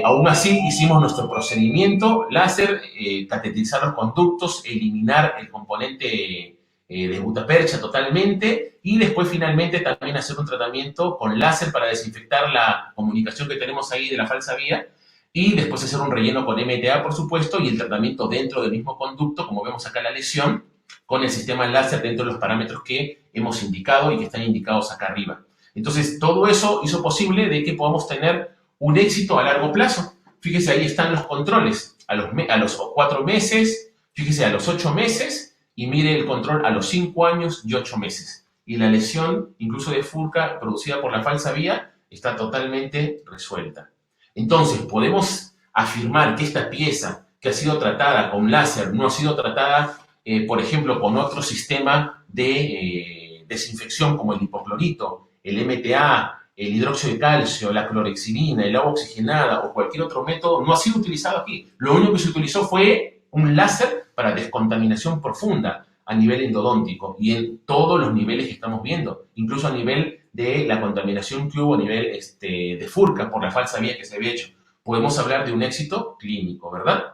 Aún así hicimos nuestro procedimiento láser, cateterizar los conductos, eliminar el componente de gutapercha totalmente y después finalmente también hacer un tratamiento con láser para desinfectar la comunicación que tenemos ahí de la falsa vía y después hacer un relleno con MTA, por supuesto, y el tratamiento dentro del mismo conducto, como vemos acá la lesión, con el sistema láser dentro de los parámetros que hemos indicado y que están indicados acá arriba. Entonces, todo eso hizo posible de que podamos tener un éxito a largo plazo. Fíjese, ahí están los controles, a los 4 meses, fíjese, a los 8 meses, y mire el control a los 5 años y 8 meses. Y la lesión, incluso de furca, producida por la falsa vía, está totalmente resuelta. Entonces, podemos afirmar que esta pieza que ha sido tratada con láser no ha sido tratada, por ejemplo, con otro sistema de desinfección como el hipoclorito, el MTA, el hidróxido de calcio, la clorexidina, el agua oxigenada o cualquier otro método, no ha sido utilizado aquí. Lo único que se utilizó fue un láser para descontaminación profunda a nivel endodóntico y en todos los niveles que estamos viendo, incluso a nivel de la contaminación que hubo a nivel de furca por la falsa vía que se había hecho. Podemos hablar de un éxito clínico, ¿verdad?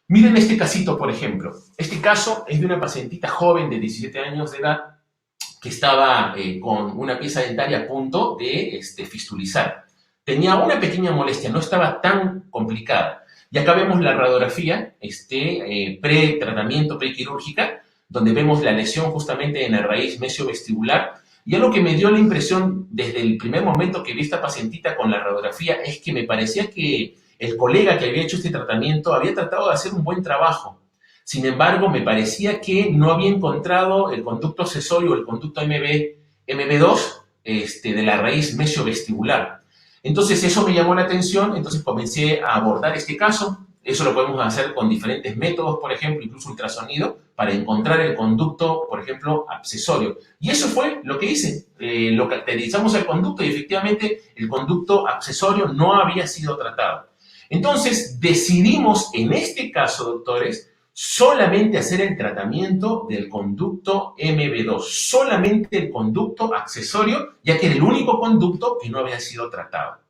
Miren este casito, por ejemplo. Este caso es de una pacientita joven de 17 años de edad que estaba con una pieza dentaria a punto de fistulizar. Tenía una pequeña molestia, no estaba tan complicada. Y acá vemos la radiografía pre-tratamiento, prequirúrgica, donde vemos la lesión justamente en la raíz mesiovestibular. Y algo que me dio la impresión desde el primer momento que vi esta pacientita con la radiografía es que me parecía que el colega que había hecho este tratamiento había tratado de hacer un buen trabajo. Sin embargo, me parecía que no había encontrado el conducto accesorio o el conducto MB2 de la raíz mesiovestibular. Entonces eso me llamó la atención, entonces comencé a abordar este caso. Eso lo podemos hacer con diferentes métodos, por ejemplo, incluso ultrasonido, para encontrar el conducto, por ejemplo, accesorio. Y eso fue lo que hice. Lo caracterizamos el conducto y efectivamente el conducto accesorio no había sido tratado. Entonces decidimos en este caso, doctores, solamente hacer el tratamiento del conducto MB2, solamente el conducto accesorio, ya que era el único conducto que no había sido tratado,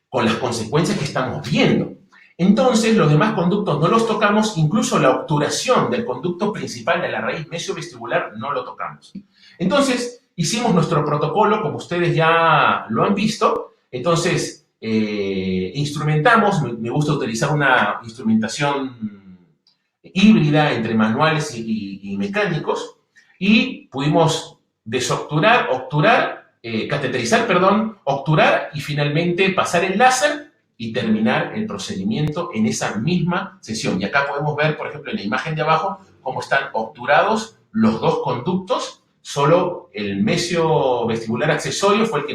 con las consecuencias que estamos viendo. Entonces, los demás conductos no los tocamos, incluso la obturación del conducto principal de la raíz mesiovestibular no lo tocamos. Entonces, hicimos nuestro protocolo, como ustedes ya lo han visto. Entonces, instrumentamos, me gusta utilizar una instrumentación híbrida entre manuales y mecánicos, y pudimos desobturar, cateterizar, perdón, obturar y finalmente pasar el láser y terminar el procedimiento en esa misma sesión. Y acá podemos ver, por ejemplo, en la imagen de abajo, cómo están obturados los dos conductos. Solo el mesiovestibular accesorio fue el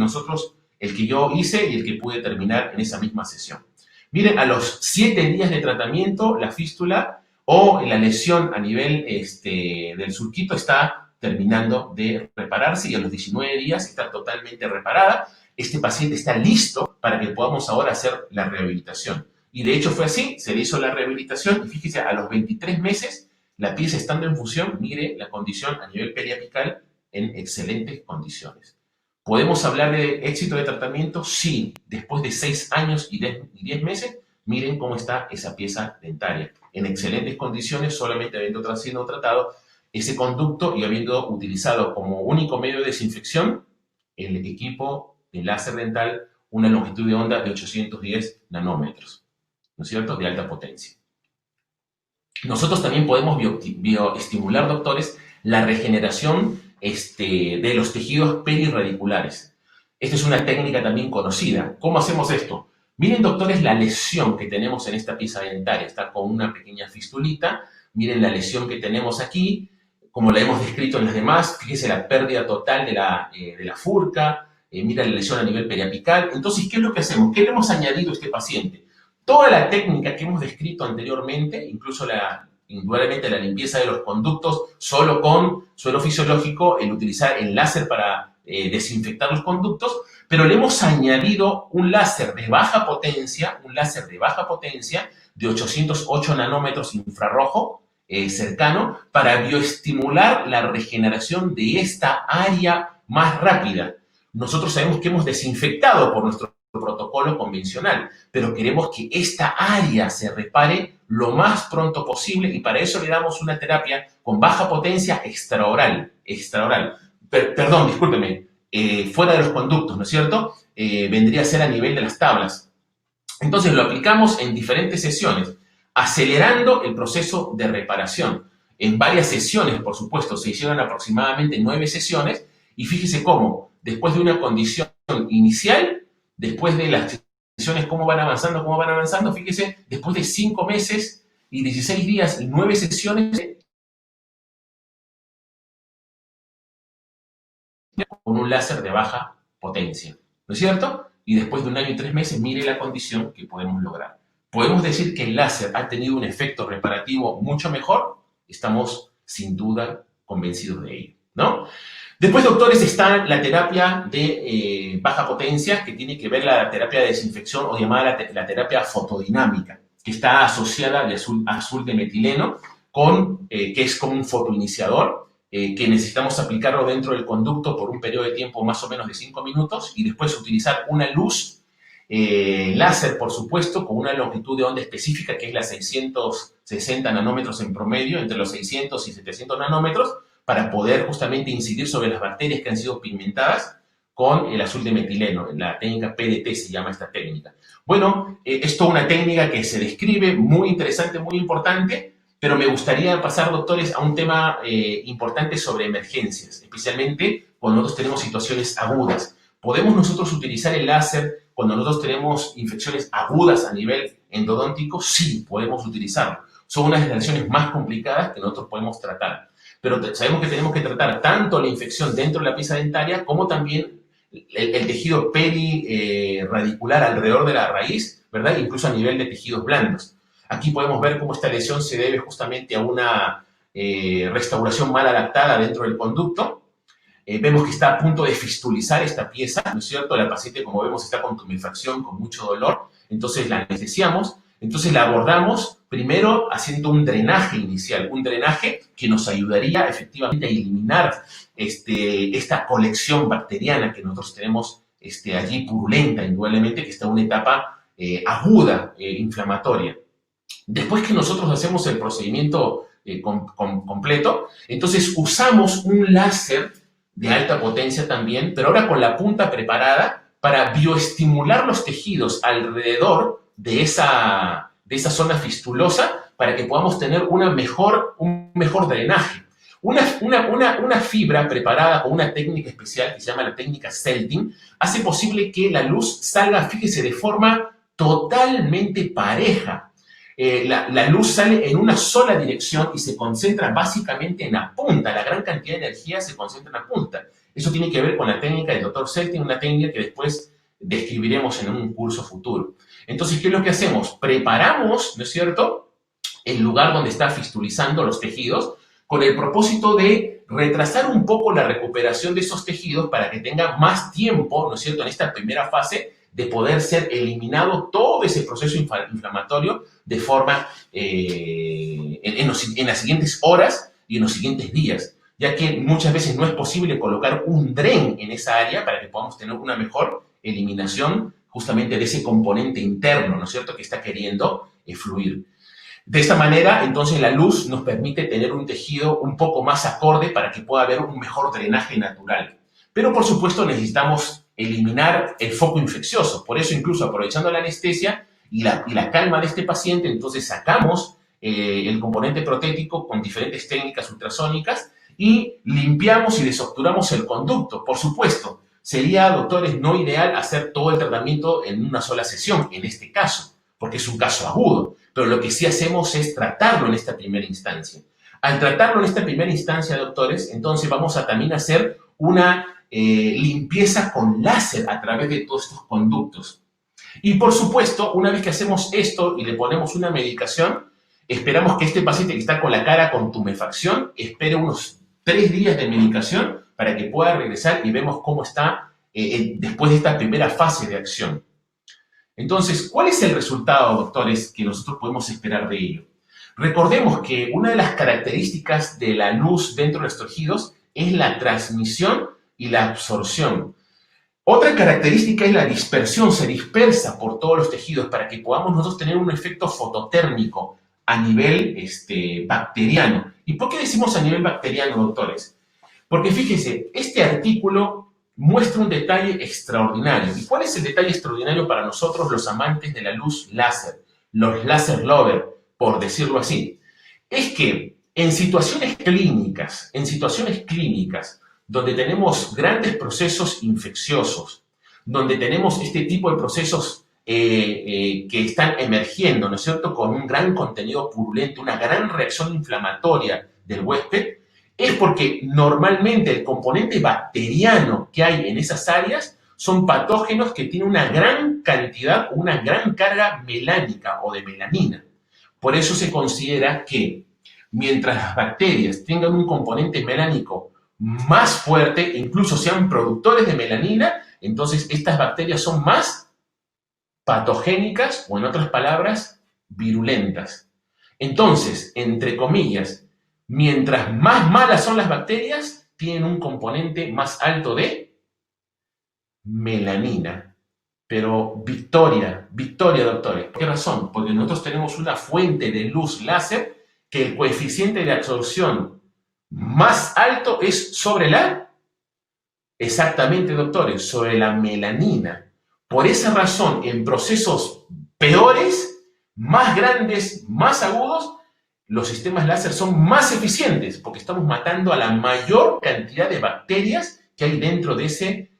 que yo hice y el que pude terminar en esa misma sesión. Miren, a los 7 días de tratamiento, la fístula o la lesión a nivel del surquito está terminando de repararse y a los 19 días está totalmente reparada. Este paciente está listo para que podamos ahora hacer la rehabilitación. Y de hecho fue así, se le hizo la rehabilitación y fíjese, a los 23 meses, la pieza estando en función, mire la condición a nivel periapical en excelentes condiciones. ¿Podemos hablar de éxito de tratamiento? Sí, después de 6 años y 10 meses, miren cómo está esa pieza dentaria. En excelentes condiciones, solamente habiendo sido tratado ese conducto y habiendo utilizado como único medio de desinfección el equipo de láser dental, una longitud de onda de 810 nanómetros, ¿no es cierto?, de alta potencia. Nosotros también podemos bioestimular, doctores, la regeneración de los tejidos perirradiculares. Esta es una técnica también conocida. ¿Cómo hacemos esto? Miren, doctores, la lesión que tenemos en esta pieza dentaria. Está con una pequeña fistulita. Miren la lesión que tenemos aquí, como la hemos descrito en las demás. Fíjense la pérdida total de la furca. Mira la lesión a nivel periapical. Entonces, ¿qué es lo que hacemos? ¿Qué le hemos añadido a este paciente? Toda la técnica que hemos descrito anteriormente, incluso indudablemente la limpieza de los conductos solo con suero fisiológico, el utilizar el láser para desinfectar los conductos, pero le hemos añadido un láser de baja potencia, de 808 nanómetros infrarrojo cercano, para bioestimular la regeneración de esta área más rápida. Nosotros sabemos que hemos desinfectado por nuestro protocolo convencional, pero queremos que esta área se repare lo más pronto posible y para eso le damos una terapia con baja potencia extraoral. Perdón, discúlpeme, fuera de los conductos, ¿no es cierto? Vendría a ser a nivel de las tablas. Entonces lo aplicamos en diferentes sesiones, acelerando el proceso de reparación. En varias sesiones, por supuesto, se hicieron aproximadamente 9 sesiones y fíjese cómo, después de una condición inicial, después de las sesiones, cómo van avanzando, fíjese, después de 5 meses y 16 días y 9 sesiones, con un láser de baja potencia, ¿no es cierto? Y después de 1 año y 3 meses, mire la condición que podemos lograr. ¿Podemos decir que el láser ha tenido un efecto reparativo mucho mejor? Estamos sin duda convencidos de ello, ¿no? Después, doctores, está la terapia de baja potencia, que tiene que ver la terapia de desinfección o llamada la terapia fotodinámica, que está asociada al azul de metileno, que es como un fotoiniciador, que necesitamos aplicarlo dentro del conducto por un periodo de tiempo más o menos de 5 minutos y después utilizar una luz láser, por supuesto, con una longitud de onda específica, que es la 660 nanómetros en promedio, entre los 600 y 700 nanómetros, para poder justamente incidir sobre las bacterias que han sido pigmentadas con el azul de metileno. La técnica PDT se llama esta técnica. Bueno, es toda una técnica que se describe, muy interesante, muy importante, pero me gustaría pasar, doctores, a un tema importante sobre emergencias, especialmente cuando nosotros tenemos situaciones agudas. ¿Podemos nosotros utilizar el láser cuando nosotros tenemos infecciones agudas a nivel endodóntico? Sí, podemos utilizarlo. Son unas de las lesiones más complicadas que nosotros podemos tratar. Pero sabemos que tenemos que tratar tanto la infección dentro de la pieza dentaria como también el tejido periradicular alrededor de la raíz, ¿verdad? Incluso a nivel de tejidos blandos. Aquí podemos ver cómo esta lesión se debe justamente a una restauración mal adaptada dentro del conducto. Vemos que está a punto de fistulizar esta pieza, ¿no es cierto? La paciente, como vemos, está con tumefacción, con mucho dolor, entonces la anestesiamos, entonces la abordamos primero haciendo un drenaje inicial, un drenaje que nos ayudaría efectivamente a eliminar esta colección bacteriana que nosotros tenemos allí purulenta, indudablemente, que está en una etapa aguda, inflamatoria. Después que nosotros hacemos el procedimiento completo, entonces usamos un láser de alta potencia también, pero ahora con la punta preparada para bioestimular los tejidos alrededor de esa zona fistulosa para que podamos tener un mejor drenaje. Una fibra preparada con una técnica especial que se llama la técnica Selting hace posible que la luz salga, fíjese, de forma totalmente pareja. La luz sale en una sola dirección y se concentra básicamente en la punta. La gran cantidad de energía se concentra en la punta. Eso tiene que ver con la técnica del Dr. Selting, una técnica que después describiremos en un curso futuro. Entonces, ¿qué es lo que hacemos? Preparamos, ¿no es cierto?, el lugar donde está fistulizando los tejidos con el propósito de retrasar un poco la recuperación de esos tejidos para que tengan más tiempo, ¿no es cierto?, en esta primera fase de poder ser eliminado todo ese proceso inflamatorio de forma en las siguientes horas y en los siguientes días, ya que muchas veces no es posible colocar un dren en esa área para que podamos tener una mejor eliminación justamente de ese componente interno, ¿no es cierto?, que está queriendo fluir. De esta manera, entonces, la luz nos permite tener un tejido un poco más acorde para que pueda haber un mejor drenaje natural. Pero, por supuesto, necesitamos eliminar el foco infeccioso. Por eso, incluso aprovechando la anestesia y la calma de este paciente, entonces sacamos el componente protético con diferentes técnicas ultrasónicas y limpiamos y desobturamos el conducto. Por supuesto, sería, doctores, no ideal hacer todo el tratamiento en una sola sesión, en este caso, porque es un caso agudo. Pero lo que sí hacemos es tratarlo en esta primera instancia. Al tratarlo en esta primera instancia, doctores, entonces vamos a también hacer una limpieza con láser a través de todos estos conductos. Y por supuesto, una vez que hacemos esto y le ponemos una medicación, esperamos que este paciente que está con la cara con tumefacción espere unos 3 días de medicación para que pueda regresar y vemos cómo está después de esta primera fase de acción. Entonces, ¿cuál es el resultado, doctores, que nosotros podemos esperar de ello? Recordemos que una de las características de la luz dentro de los tejidos es la transmisión y la absorción. Otra característica es la dispersión, se dispersa por todos los tejidos para que podamos nosotros tener un efecto fototérmico a nivel bacteriano. ¿Y por qué decimos a nivel bacteriano, doctores? Porque fíjense, este artículo muestra un detalle extraordinario. ¿Y cuál es el detalle extraordinario para nosotros, los amantes de la luz láser? Los láser lover, por decirlo así. Es que en situaciones clínicas, donde tenemos grandes procesos infecciosos, donde tenemos este tipo de procesos que están emergiendo, ¿no es cierto?, con un gran contenido purulento, una gran reacción inflamatoria del huésped, es porque normalmente el componente bacteriano que hay en esas áreas son patógenos que tienen una gran cantidad, una gran carga melánica o de melanina. Por eso se considera que mientras las bacterias tengan un componente melánico más fuerte, incluso sean productores de melanina, entonces estas bacterias son más patogénicas o, en otras palabras, virulentas. Entonces, entre comillas, mientras más malas son las bacterias, tienen un componente más alto de melanina. Pero victoria, doctores. ¿Por qué razón? Porque nosotros tenemos una fuente de luz láser que el coeficiente de absorción más alto es sobre exactamente, doctores, sobre la melanina. Por esa razón, en procesos peores, más grandes, más agudos, los sistemas láser son más eficientes porque estamos matando a la mayor cantidad de bacterias que hay dentro de ese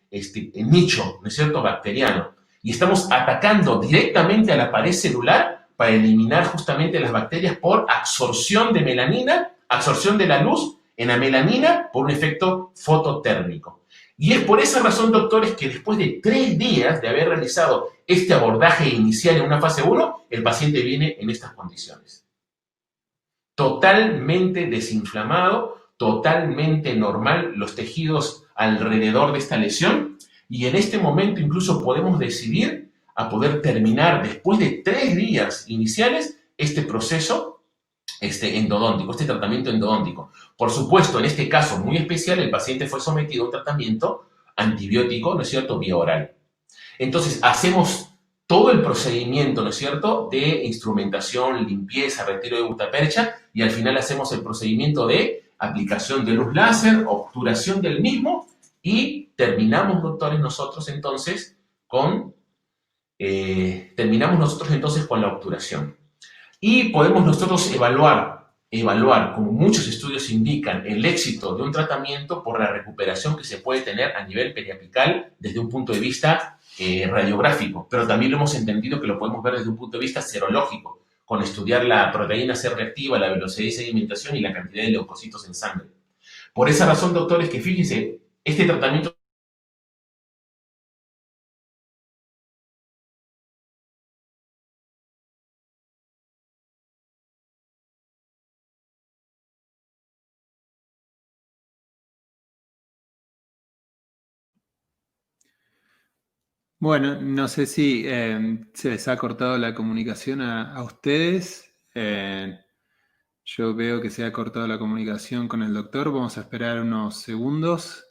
nicho, ¿no es cierto?, bacteriano. Y estamos atacando directamente a la pared celular para eliminar justamente las bacterias por absorción de melanina, absorción de la luz en la melanina por un efecto fototérmico. Y es por esa razón, doctores, que después de 3 días de haber realizado este abordaje inicial en una fase 1, el paciente viene en estas condiciones. Totalmente desinflamado, totalmente normal los tejidos alrededor de esta lesión, y en este momento incluso podemos decidir a poder terminar después de 3 días iniciales este proceso endodóntico, este tratamiento endodóntico. Por supuesto, en este caso muy especial, el paciente fue sometido a un tratamiento antibiótico, ¿no es cierto?, vía oral. Entonces, hacemos todo el procedimiento, ¿no es cierto?, de instrumentación, limpieza, retiro de gutapercha, y al final hacemos el procedimiento de aplicación de luz láser, obturación del mismo, y terminamos, doctores, nosotros entonces con la obturación. Y podemos nosotros evaluar, como muchos estudios indican, el éxito de un tratamiento por la recuperación que se puede tener a nivel periapical desde un punto de vista radiográfico, pero también lo hemos entendido que lo podemos ver desde un punto de vista serológico, con estudiar la proteína C reactiva, la velocidad de sedimentación y la cantidad de leucocitos en sangre. Por esa razón, doctores, que fíjense, este tratamiento... Bueno, no sé si se les ha cortado la comunicación a ustedes. Yo veo que se ha cortado la comunicación con el doctor. Vamos a esperar unos segundos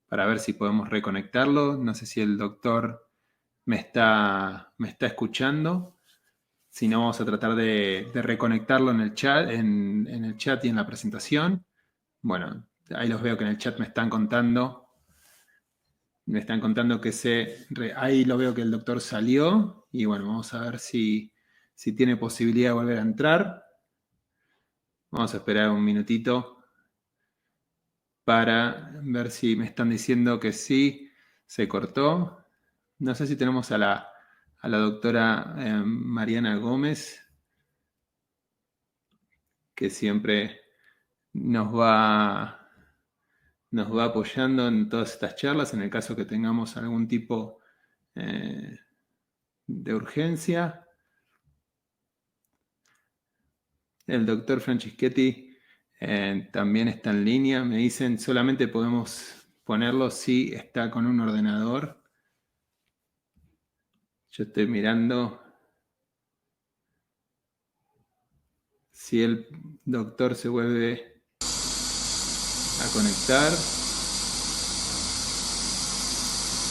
para ver si podemos reconectarlo. No sé si el doctor me está escuchando. Si no, vamos a tratar de reconectarlo en el chat, en el chat y en la presentación. Bueno, ahí los veo que en el chat me están contando. Me están contando que ahí lo veo que el doctor salió. Y bueno, vamos a ver si tiene posibilidad de volver a entrar. Vamos a esperar un minutito para ver si me están diciendo que sí, se cortó. No sé si tenemos a la doctora Mariana Gómez, que siempre nos va apoyando en todas estas charlas, en el caso que tengamos algún tipo de urgencia. El doctor Franceschetti también está en línea. Me dicen, solamente podemos ponerlo si está con un ordenador. Yo estoy mirando si el doctor se vuelve a conectar.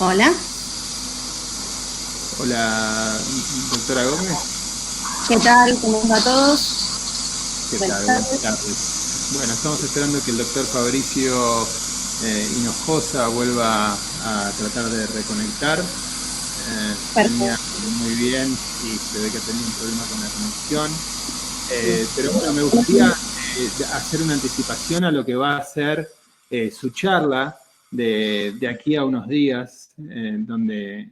Hola. Hola, doctora Gómez. ¿Qué tal? ¿Cómo va a todos? ¿Qué tal? Buenas tardes. Bueno, estamos esperando que el doctor Fabricio Hinojosa vuelva a tratar de reconectar. Venía muy bien y se ve que tenía un problema con la conexión. Pero bueno, me gustaría hacer una anticipación a lo que va a ser su charla de aquí a unos días, donde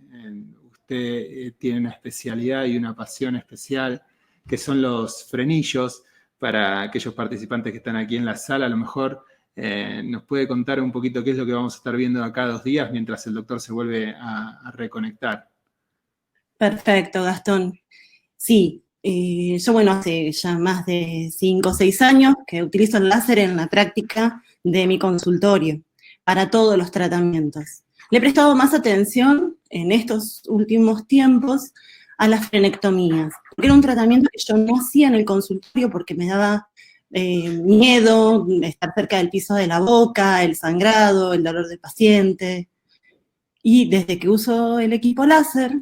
usted tiene una especialidad y una pasión especial, que son los frenillos. Para aquellos participantes que están aquí en la sala, a lo mejor nos puede contar un poquito qué es lo que vamos a estar viendo acá 2 días mientras el doctor se vuelve a reconectar. Perfecto, Gastón. Sí, yo, bueno, hace ya más de 5 o 6 años que utilizo el láser en la práctica de mi consultorio para todos los tratamientos. Le he prestado más atención en estos últimos tiempos a las frenectomías, porque era un tratamiento que yo no hacía en el consultorio porque me daba miedo estar cerca del piso de la boca, el sangrado, el dolor del paciente. Y desde que uso el equipo láser,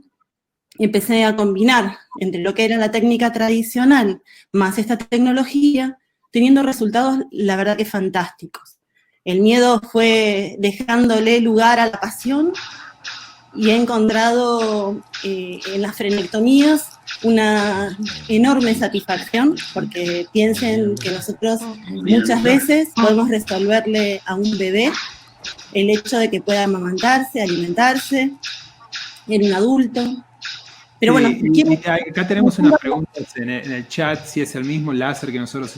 empecé a combinar entre lo que era la técnica tradicional más esta tecnología, teniendo resultados, la verdad, que fantásticos. El miedo fue dejándole lugar a la pasión y he encontrado en las frenectomías una enorme satisfacción, porque piensen que nosotros muchas veces podemos resolverle a un bebé el hecho de que pueda amamantarse, alimentarse, en un adulto. Pero sí, bueno, acá tenemos unas preguntas en el chat, si es el mismo láser que nosotros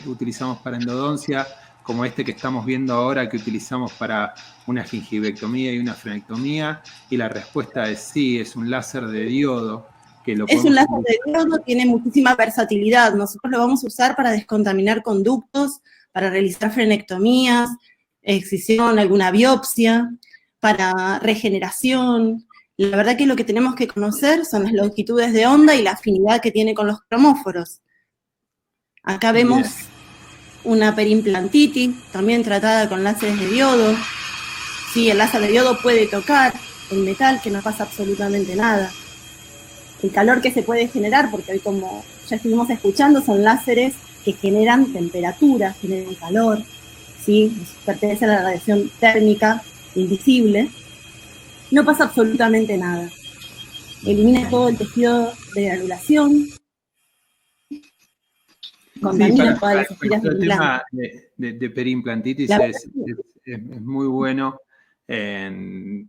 utilizamos para endodoncia, como este que estamos viendo ahora, que utilizamos para una gingivectomía y una frenectomía, y la respuesta es sí, es un láser de diodo. Es un láser de diodo, tiene muchísima versatilidad. Nosotros lo vamos a usar para descontaminar conductos, para realizar frenectomías, excisión, alguna biopsia, para regeneración. La verdad que lo que tenemos que conocer son las longitudes de onda y la afinidad que tiene con los cromóforos. Acá vemos una perimplantitis, también tratada con láseres de diodo. Sí, el láser de diodo puede tocar el metal, que no pasa absolutamente nada. El calor que se puede generar, porque hoy, como ya estuvimos escuchando, son láseres que generan temperatura, generan calor, ¿sí? Pertenece a la radiación térmica invisible. No pasa absolutamente nada. Elimina todo el tejido de granulación, contamina todas las espiras del implante. El tema de perimplantitis es muy bueno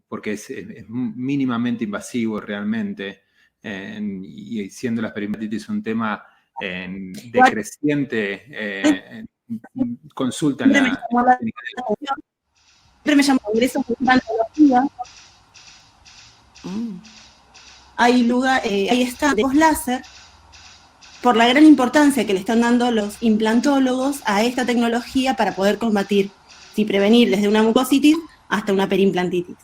porque es mínimamente invasivo realmente. Y siendo las perimplantitis un tema decreciente, consulta en la... Siempre me llamó ingresos de implantología. Ahí está, de láser, por la gran importancia que le están dando los implantólogos a esta tecnología para poder combatir y prevenir desde una mucositis hasta una perimplantitis.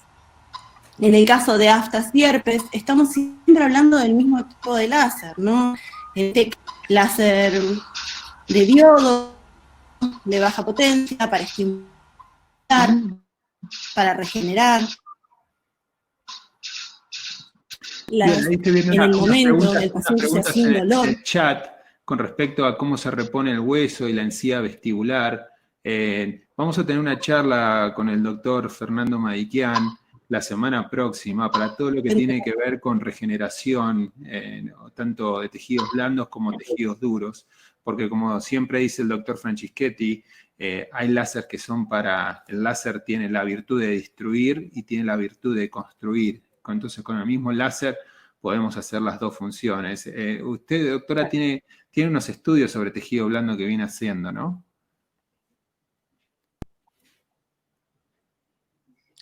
En el caso de aftas y herpes, estamos siempre hablando del mismo tipo de láser, ¿no? El láser de diodo, de baja potencia, para estimular, para regenerar. En el momento del paciente se sin dolor. En el chat con respecto a cómo se repone el hueso y la encía vestibular. Vamos a tener una charla con el doctor Fernando Madiquian la semana próxima para todo lo que tiene que ver con regeneración, tanto de tejidos blandos como tejidos duros, porque como siempre dice el doctor Franceschetti, hay láser que son para, el láser tiene la virtud de destruir y tiene la virtud de construir. Entonces con el mismo láser podemos hacer las dos funciones. Usted, doctora, tiene unos estudios sobre tejido blando que viene haciendo, ¿no?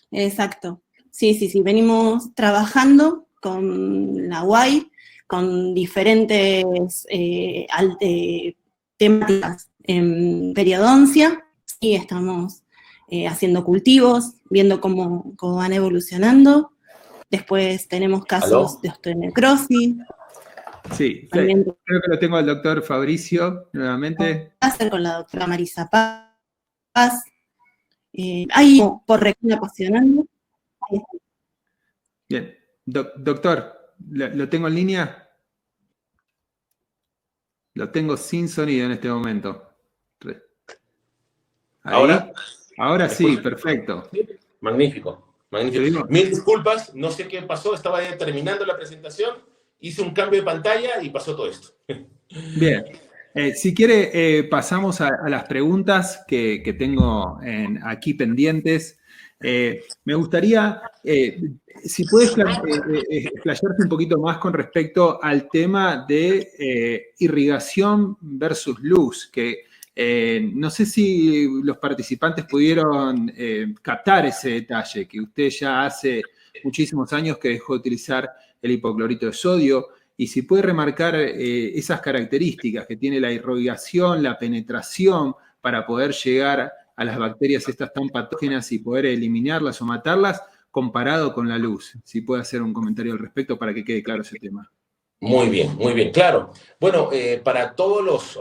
Exacto. Sí, venimos trabajando con la UAI, con diferentes temáticas en periodoncia, y estamos haciendo cultivos, viendo cómo van evolucionando. Después tenemos casos de osteonecrosis. Sí, también, creo que lo tengo al doctor Fabricio, nuevamente. Con la doctora Marisa Paz. Ahí, por región apasionando. Bien. Doctor, ¿lo tengo en línea? Lo tengo sin sonido en este momento. ¿Ahora? Ahora sí, perfecto. ¿Sí? Magnífico. Mil disculpas, no sé qué pasó, estaba terminando la presentación, hice un cambio de pantalla y pasó todo esto. Bien. Si quiere, pasamos a las preguntas que tengo aquí pendientes. Me gustaría, si puedes explayarte un poquito más con respecto al tema de irrigación versus luz, que no sé si los participantes pudieron captar ese detalle, que usted ya hace muchísimos años que dejó de utilizar el hipoclorito de sodio, y si puede remarcar esas características que tiene la irrigación, la penetración, para poder llegar a las bacterias estas tan patógenas y poder eliminarlas o matarlas, comparado con la luz. Si puede hacer un comentario al respecto para que quede claro ese tema. Muy bien, claro. Bueno, para todos los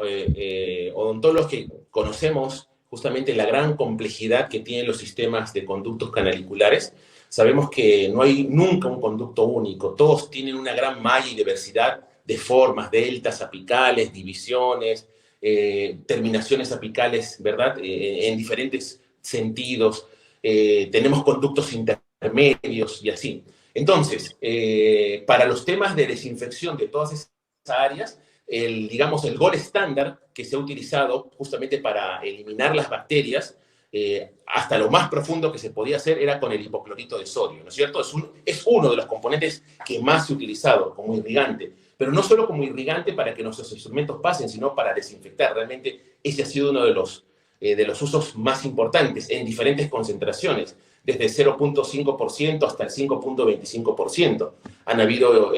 odontólogos que conocemos justamente la gran complejidad que tienen los sistemas de conductos canaliculares, sabemos que no hay nunca un conducto único. Todos tienen una gran malla y diversidad de formas, deltas apicales, divisiones, terminaciones apicales, ¿verdad? En diferentes sentidos. Tenemos conductos intermedios y así. Entonces, para los temas de desinfección de todas esas áreas, digamos, el gold estándar que se ha utilizado justamente para eliminar las bacterias, hasta lo más profundo que se podía hacer era con el hipoclorito de sodio, ¿no es cierto? Es uno de los componentes que más se ha utilizado como irrigante, pero no solo como irrigante para que nuestros instrumentos pasen, sino para desinfectar. Realmente ese ha sido uno de los de los usos más importantes en diferentes concentraciones, desde 0.5% hasta el 5.25%. Han habido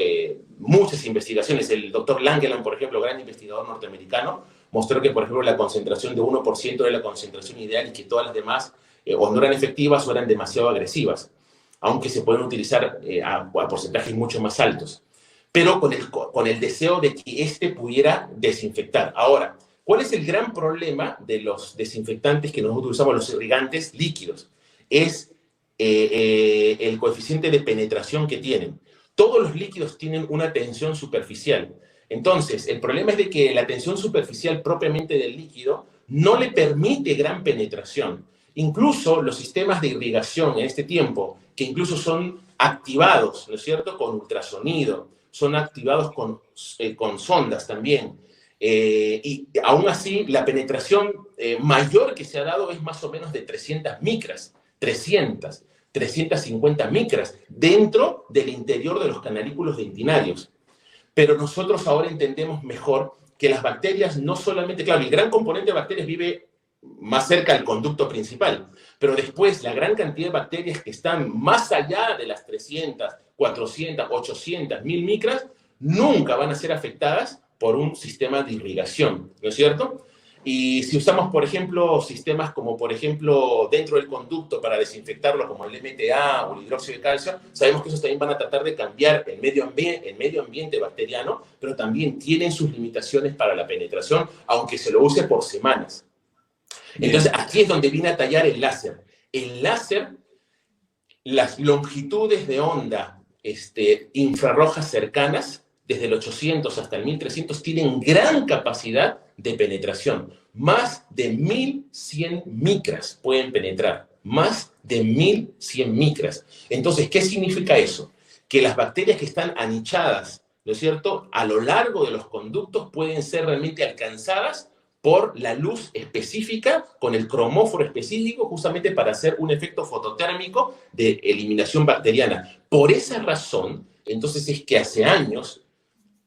muchas investigaciones. El doctor Langeland, por ejemplo, gran investigador norteamericano, mostró que, por ejemplo, la concentración de 1% era la concentración ideal y que todas las demás o no eran efectivas o eran demasiado agresivas, aunque se pueden utilizar a porcentajes mucho más altos, pero con el deseo de que este pudiera desinfectar. Ahora, ¿cuál es el gran problema de los desinfectantes que nosotros usamos, los irrigantes líquidos? Es el coeficiente de penetración que tienen. Todos los líquidos tienen una tensión superficial. Entonces, el problema es de que la tensión superficial propiamente del líquido no le permite gran penetración. Incluso los sistemas de irrigación en este tiempo, que incluso son activados, ¿no es cierto?, con ultrasonido, son activados con sondas también. Y aún así, la penetración mayor que se ha dado es más o menos de 300 micras, 350 micras, dentro del interior de los canalículos dentinarios. Pero nosotros ahora entendemos mejor que las bacterias no solamente, claro, el gran componente de bacterias vive más cerca del conducto principal, pero después la gran cantidad de bacterias que están más allá de las 300, 400, 800, 1000 micras, nunca van a ser afectadas por un sistema de irrigación, ¿no es cierto? Y si usamos, por ejemplo, sistemas como, por ejemplo, dentro del conducto para desinfectarlo, como el MTA o el hidróxido de calcio, sabemos que esos también van a tratar de cambiar el medio ambiente bacteriano, pero también tienen sus limitaciones para la penetración, aunque se lo use por semanas. Entonces, aquí es donde viene a tallar el láser. El láser, las longitudes de onda infrarrojas cercanas, desde el 800 hasta el 1300, tienen gran capacidad de penetración. Más de 1100 micras pueden penetrar. Más de 1100 micras. Entonces, ¿qué significa eso? Que las bacterias que están anichadas, ¿no es cierto?, a lo largo de los conductos pueden ser realmente alcanzadas por la luz específica, con el cromóforo específico, justamente para hacer un efecto fototérmico de eliminación bacteriana. Por esa razón, entonces es que hace años,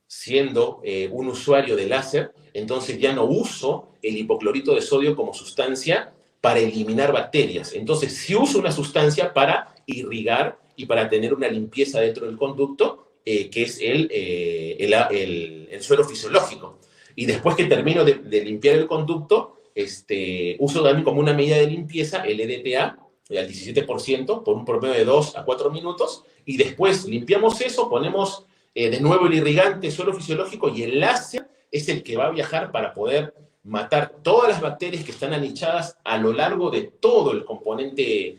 siendo un usuario de láser, entonces ya no uso el hipoclorito de sodio como sustancia para eliminar bacterias. Entonces sí uso una sustancia para irrigar y para tener una limpieza dentro del conducto, que es el suelo fisiológico. Y después que termino de limpiar el conducto, uso también como una medida de limpieza el EDTA al 17% por un promedio de 2 a 4 minutos, y después limpiamos eso, ponemos de nuevo el irrigante, suelo fisiológico, y el láser es el que va a viajar para poder matar todas las bacterias que están anichadas a lo largo de todo el componente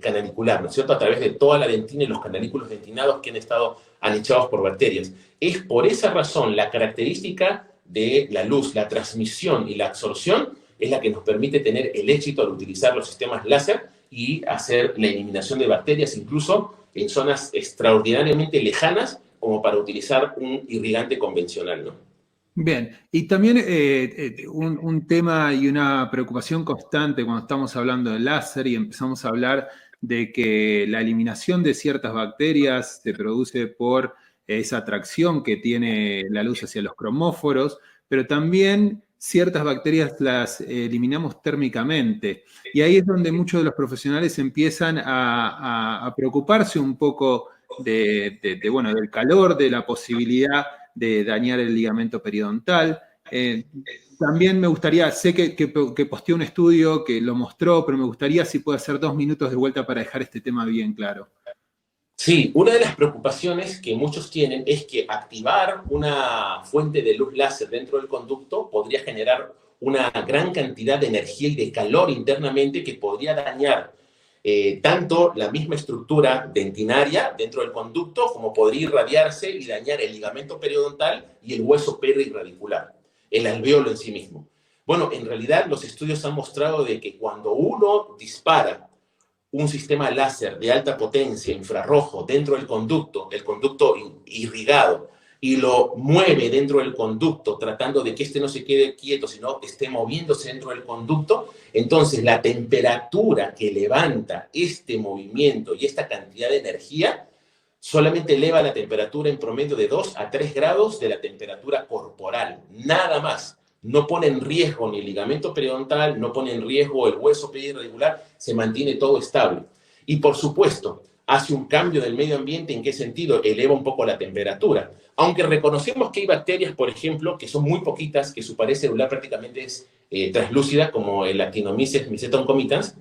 canalicular, ¿no es cierto?, a través de toda la dentina y los canalículos dentinados que han estado anichados por bacterias. Es por esa razón la característica de la luz, la transmisión y la absorción es la que nos permite tener el éxito al utilizar los sistemas láser y hacer la eliminación de bacterias, incluso en zonas extraordinariamente lejanas, como para utilizar un irrigante convencional, ¿no? Bien, y también un tema y una preocupación constante cuando estamos hablando de láser y empezamos a hablar de que la eliminación de ciertas bacterias se produce por esa atracción que tiene la luz hacia los cromóforos, pero también ciertas bacterias las eliminamos térmicamente. Y ahí es donde muchos de los profesionales empiezan a preocuparse un poco del calor, de la posibilidad de dañar el ligamento periodontal. También me gustaría, sé que posteé un estudio que lo mostró, pero me gustaría si puede hacer 2 minutos de vuelta para dejar este tema bien claro. Sí, una de las preocupaciones que muchos tienen es que activar una fuente de luz láser dentro del conducto podría generar una gran cantidad de energía y de calor internamente que podría dañar tanto la misma estructura dentinaria dentro del conducto, como podría irradiarse y dañar el ligamento periodontal y el hueso perirradicular, el alvéolo en sí mismo. Bueno, en realidad los estudios han mostrado de que cuando uno dispara un sistema láser de alta potencia, infrarrojo, dentro del conducto, el conducto irrigado, y lo mueve dentro del conducto, tratando de que este no se quede quieto, sino esté moviéndose dentro del conducto, entonces la temperatura que levanta este movimiento y esta cantidad de energía solamente eleva la temperatura en promedio de 2 a 3 grados de la temperatura corporal, nada más. no pone en riesgo ni el ligamento periodontal, no pone en riesgo el hueso perirradicular, se mantiene todo estable. Y por supuesto, hace un cambio del medio ambiente. ¿En qué sentido? Eleva un poco la temperatura. Aunque reconocemos que hay bacterias, por ejemplo, que son muy poquitas, que su pared celular prácticamente es translúcida, como el Actinomyces myceton-comitans,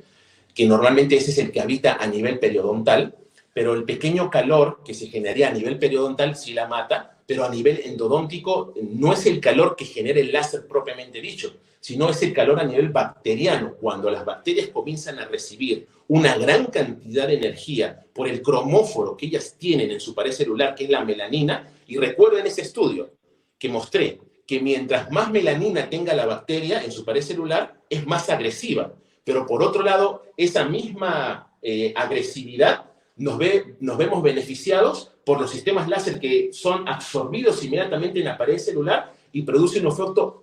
que normalmente ese es el que habita a nivel periodontal, pero el pequeño calor que se generaría a nivel periodontal sí la mata, pero a nivel endodóntico no es el calor que genera el láser propiamente dicho, sino es el calor a nivel bacteriano, cuando las bacterias comienzan a recibir una gran cantidad de energía por el cromóforo que ellas tienen en su pared celular, que es la melanina. Y recuerden ese estudio que mostré, que mientras más melanina tenga la bacteria en su pared celular, es más agresiva. Pero por otro lado, esa misma agresividad nos vemos beneficiados por los sistemas láser que son absorbidos inmediatamente en la pared celular y producen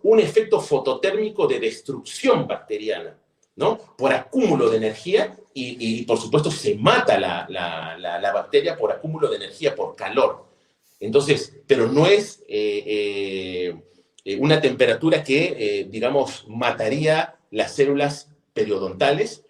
un efecto fototérmico de destrucción bacteriana, ¿no? Por acúmulo de energía y por supuesto se mata la bacteria por acúmulo de energía, por calor. Entonces, pero no es una temperatura que, digamos, mataría las células periodontales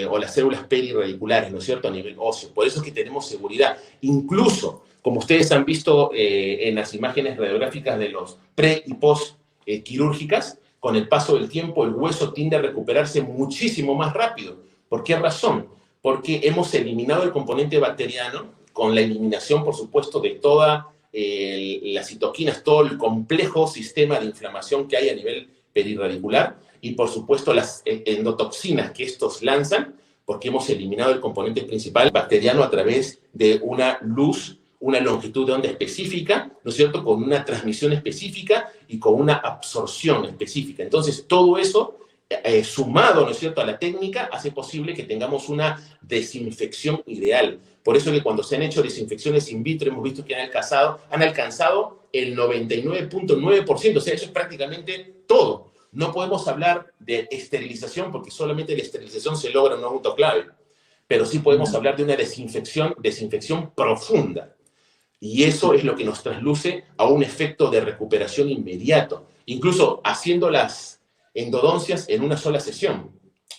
o las células perirradiculares, ¿no es cierto?, a nivel óseo. Por eso es que tenemos seguridad. Incluso, como ustedes han visto en las imágenes radiográficas de los pre- y post-quirúrgicas, con el paso del tiempo el hueso tiende a recuperarse muchísimo más rápido. ¿Por qué razón? Porque hemos eliminado el componente bacteriano con la eliminación, por supuesto, de todas las citoquinas, todo el complejo sistema de inflamación que hay a nivel perirradicular, y por supuesto las endotoxinas que estos lanzan, porque hemos eliminado el componente principal bacteriano a través de una luz, una longitud de onda específica, ¿no es cierto?, con una transmisión específica y con una absorción específica. Entonces, todo eso, sumado, ¿no es cierto?, a la técnica, hace posible que tengamos una desinfección ideal. Por eso que cuando se han hecho desinfecciones in vitro, hemos visto que han alcanzado el 99.9%, o sea, eso es prácticamente todo. No podemos hablar de esterilización porque solamente la esterilización se logra en un autoclave, pero sí podemos hablar de una desinfección profunda. Y eso es lo que nos trasluce a un efecto de recuperación inmediato, incluso haciendo las endodoncias en una sola sesión.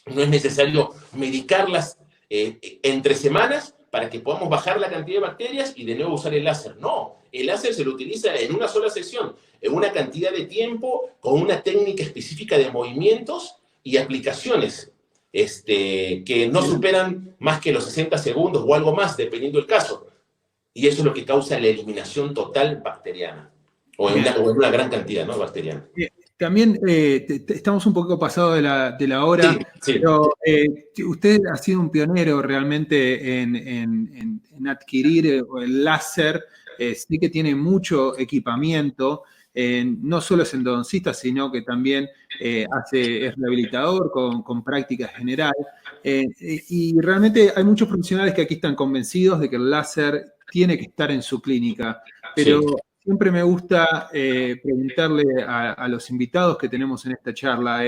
No es necesario medicarlas entre semanas para que podamos bajar la cantidad de bacterias y de nuevo usar el láser. No, el láser se lo utiliza en una sola sesión, en una cantidad de tiempo, con una técnica específica de movimientos y aplicaciones que no superan más que los 60 segundos o algo más, dependiendo del caso. Y eso es lo que causa la eliminación total bacteriana, o en una gran cantidad, ¿no?, bacteriana. También estamos un poco pasados de la hora, sí. Pero usted ha sido un pionero realmente en adquirir el láser. Sí que tiene mucho equipamiento, no solo es endodoncista, sino que también es rehabilitador con práctica general. Y realmente hay muchos profesionales que aquí están convencidos de que el láser tiene que estar en su clínica, pero... Sí. Siempre me gusta preguntarle a los invitados que tenemos en esta charla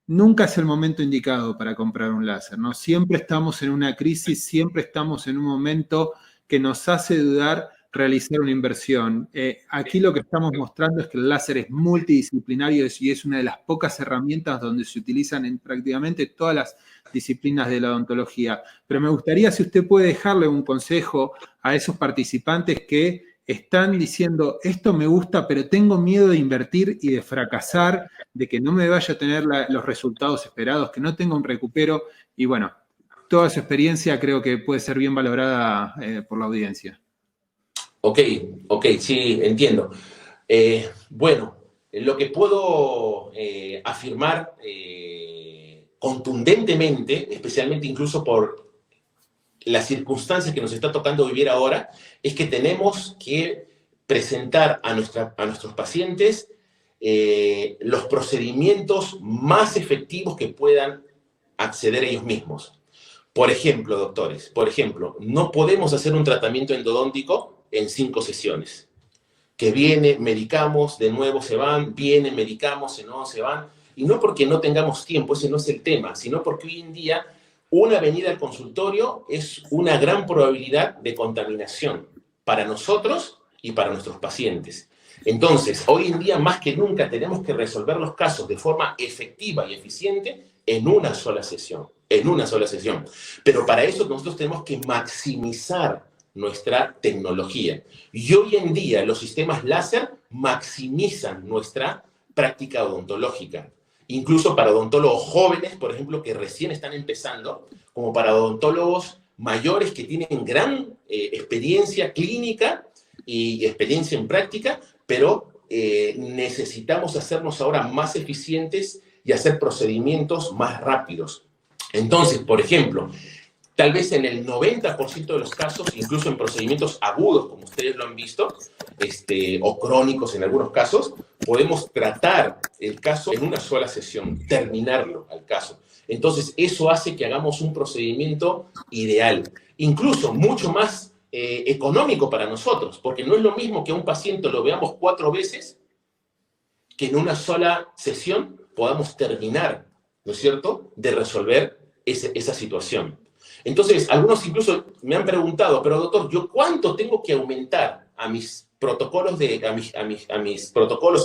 nunca es el momento indicado para comprar un láser, ¿no? Siempre estamos en una crisis, siempre estamos en un momento que nos hace dudar realizar una inversión. Aquí lo que estamos mostrando es que el láser es multidisciplinario y es una de las pocas herramientas donde se utilizan en prácticamente todas las disciplinas de la odontología. Pero me gustaría si usted puede dejarle un consejo a esos participantes que están diciendo, esto me gusta, pero tengo miedo de invertir y de fracasar, de que no me vaya a tener los resultados esperados, que no tenga un recupero. Y bueno, toda su experiencia creo que puede ser bien valorada por la audiencia. Ok, sí, entiendo. Bueno, lo que puedo afirmar contundentemente, especialmente incluso por las circunstancias que nos está tocando vivir ahora, es que tenemos que presentar a nuestros pacientes los procedimientos más efectivos que puedan acceder ellos mismos. Por ejemplo, doctores, no podemos hacer un tratamiento endodóntico en 5 sesiones. Que viene, medicamos, de nuevo se van, viene, medicamos, de nuevo se van. Y no porque no tengamos tiempo, ese no es el tema, sino porque hoy en día una venida al consultorio es una gran probabilidad de contaminación para nosotros y para nuestros pacientes. Entonces, hoy en día, más que nunca, tenemos que resolver los casos de forma efectiva y eficiente en una sola sesión. En una sola sesión. Pero para eso nosotros tenemos que maximizar nuestra tecnología. Y hoy en día los sistemas láser maximizan nuestra práctica odontológica. Incluso para odontólogos jóvenes, por ejemplo, que recién están empezando, como para odontólogos mayores que tienen gran experiencia clínica y experiencia en práctica, pero necesitamos hacernos ahora más eficientes y hacer procedimientos más rápidos. Entonces, por ejemplo, tal vez en el 90% de los casos, incluso en procedimientos agudos, como ustedes lo han visto, o crónicos en algunos casos, podemos tratar el caso en una sola sesión, terminarlo al caso. Entonces, eso hace que hagamos un procedimiento ideal, incluso mucho más económico para nosotros, porque no es lo mismo que a un paciente lo veamos 4 veces, que en una sola sesión podamos terminar, ¿no es cierto?, de resolver esa situación. Entonces, algunos incluso me han preguntado, pero doctor, ¿yo cuánto tengo que aumentar a mis protocolos,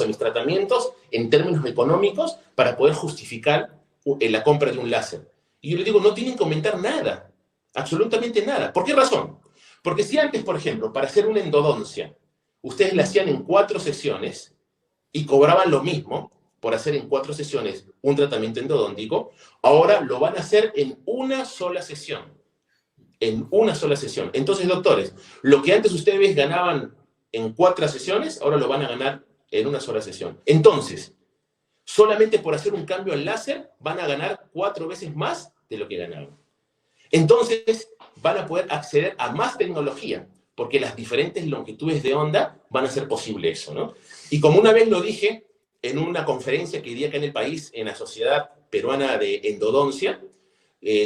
a mis tratamientos en términos económicos para poder justificar la compra de un láser? Y yo les digo, no tienen que aumentar nada, absolutamente nada. ¿Por qué razón? Porque si antes, por ejemplo, para hacer una endodoncia, ustedes la hacían en 4 sesiones y cobraban lo mismo por hacer en 4 sesiones un tratamiento endodóntico, ahora lo van a hacer en una sola sesión. En una sola sesión. Entonces, doctores, lo que antes ustedes ganaban en 4 sesiones, ahora lo van a ganar en una sola sesión. Entonces, solamente por hacer un cambio al láser, van a ganar 4 veces más de lo que ganaban. Entonces, van a poder acceder a más tecnología, porque las diferentes longitudes de onda van a hacer posible eso, ¿no? Y como una vez lo dije en una conferencia que di acá en el país, en la Sociedad Peruana de Endodoncia,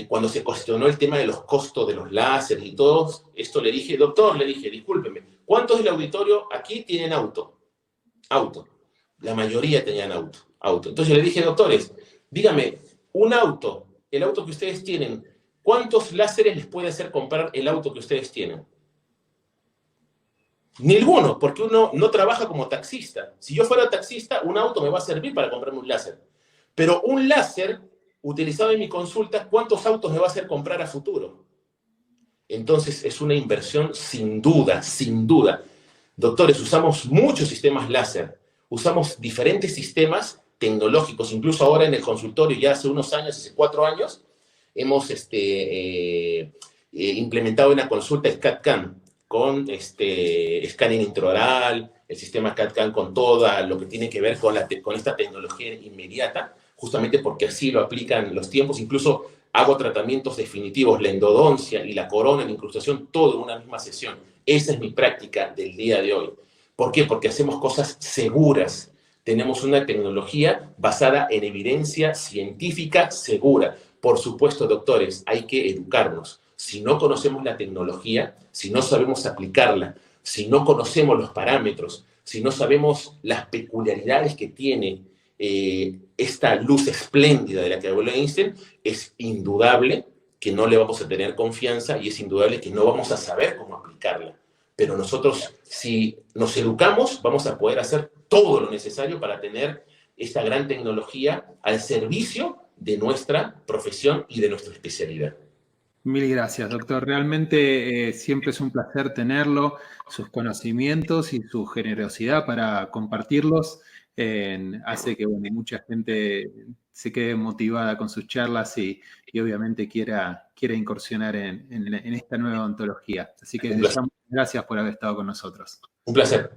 cuando se cuestionó el tema de los costos de los láseres y todo esto, le dije, doctor, le dije, discúlpeme, ¿cuántos del auditorio aquí tienen auto? Auto. La mayoría tenían auto. Entonces le dije, doctores, dígame, un auto, el auto que ustedes tienen, ¿cuántos láseres les puede hacer comprar el auto que ustedes tienen? Ninguno, porque uno no trabaja como taxista. Si yo fuera taxista, un auto me va a servir para comprarme un láser. Pero un láser utilizado en mi consulta, ¿cuántos autos me va a hacer comprar a futuro? Entonces es una inversión sin duda, sin duda. Doctores, usamos muchos sistemas láser, usamos diferentes sistemas tecnológicos, incluso ahora en el consultorio, ya hace unos años, hace 4 años, hemos implementado una consulta SCAD-CAM con escáner intraoral, el sistema CAD-CAM con todo lo que tiene que ver con esta tecnología inmediata, justamente porque así lo aplican los tiempos. Incluso hago tratamientos definitivos, la endodoncia y la corona, la incrustación, todo en una misma sesión. Esa es mi práctica del día de hoy. ¿Por qué? Porque hacemos cosas seguras. Tenemos una tecnología basada en evidencia científica segura. Por supuesto, doctores, hay que educarnos. Si no conocemos la tecnología, si no sabemos aplicarla, si no conocemos los parámetros, si no sabemos las peculiaridades que tiene esta luz espléndida de la que habló Einstein, es indudable que no le vamos a tener confianza y es indudable que no vamos a saber cómo aplicarla. Pero nosotros, si nos educamos, vamos a poder hacer todo lo necesario para tener esta gran tecnología al servicio de nuestra profesión y de nuestra especialidad. Mil gracias, doctor. Realmente siempre es un placer tenerlo, sus conocimientos y su generosidad para compartirlos. Hace que mucha gente se quede motivada con sus charlas y obviamente quiera incursionar en esta nueva odontología. Así que gracias por haber estado con nosotros. Un placer.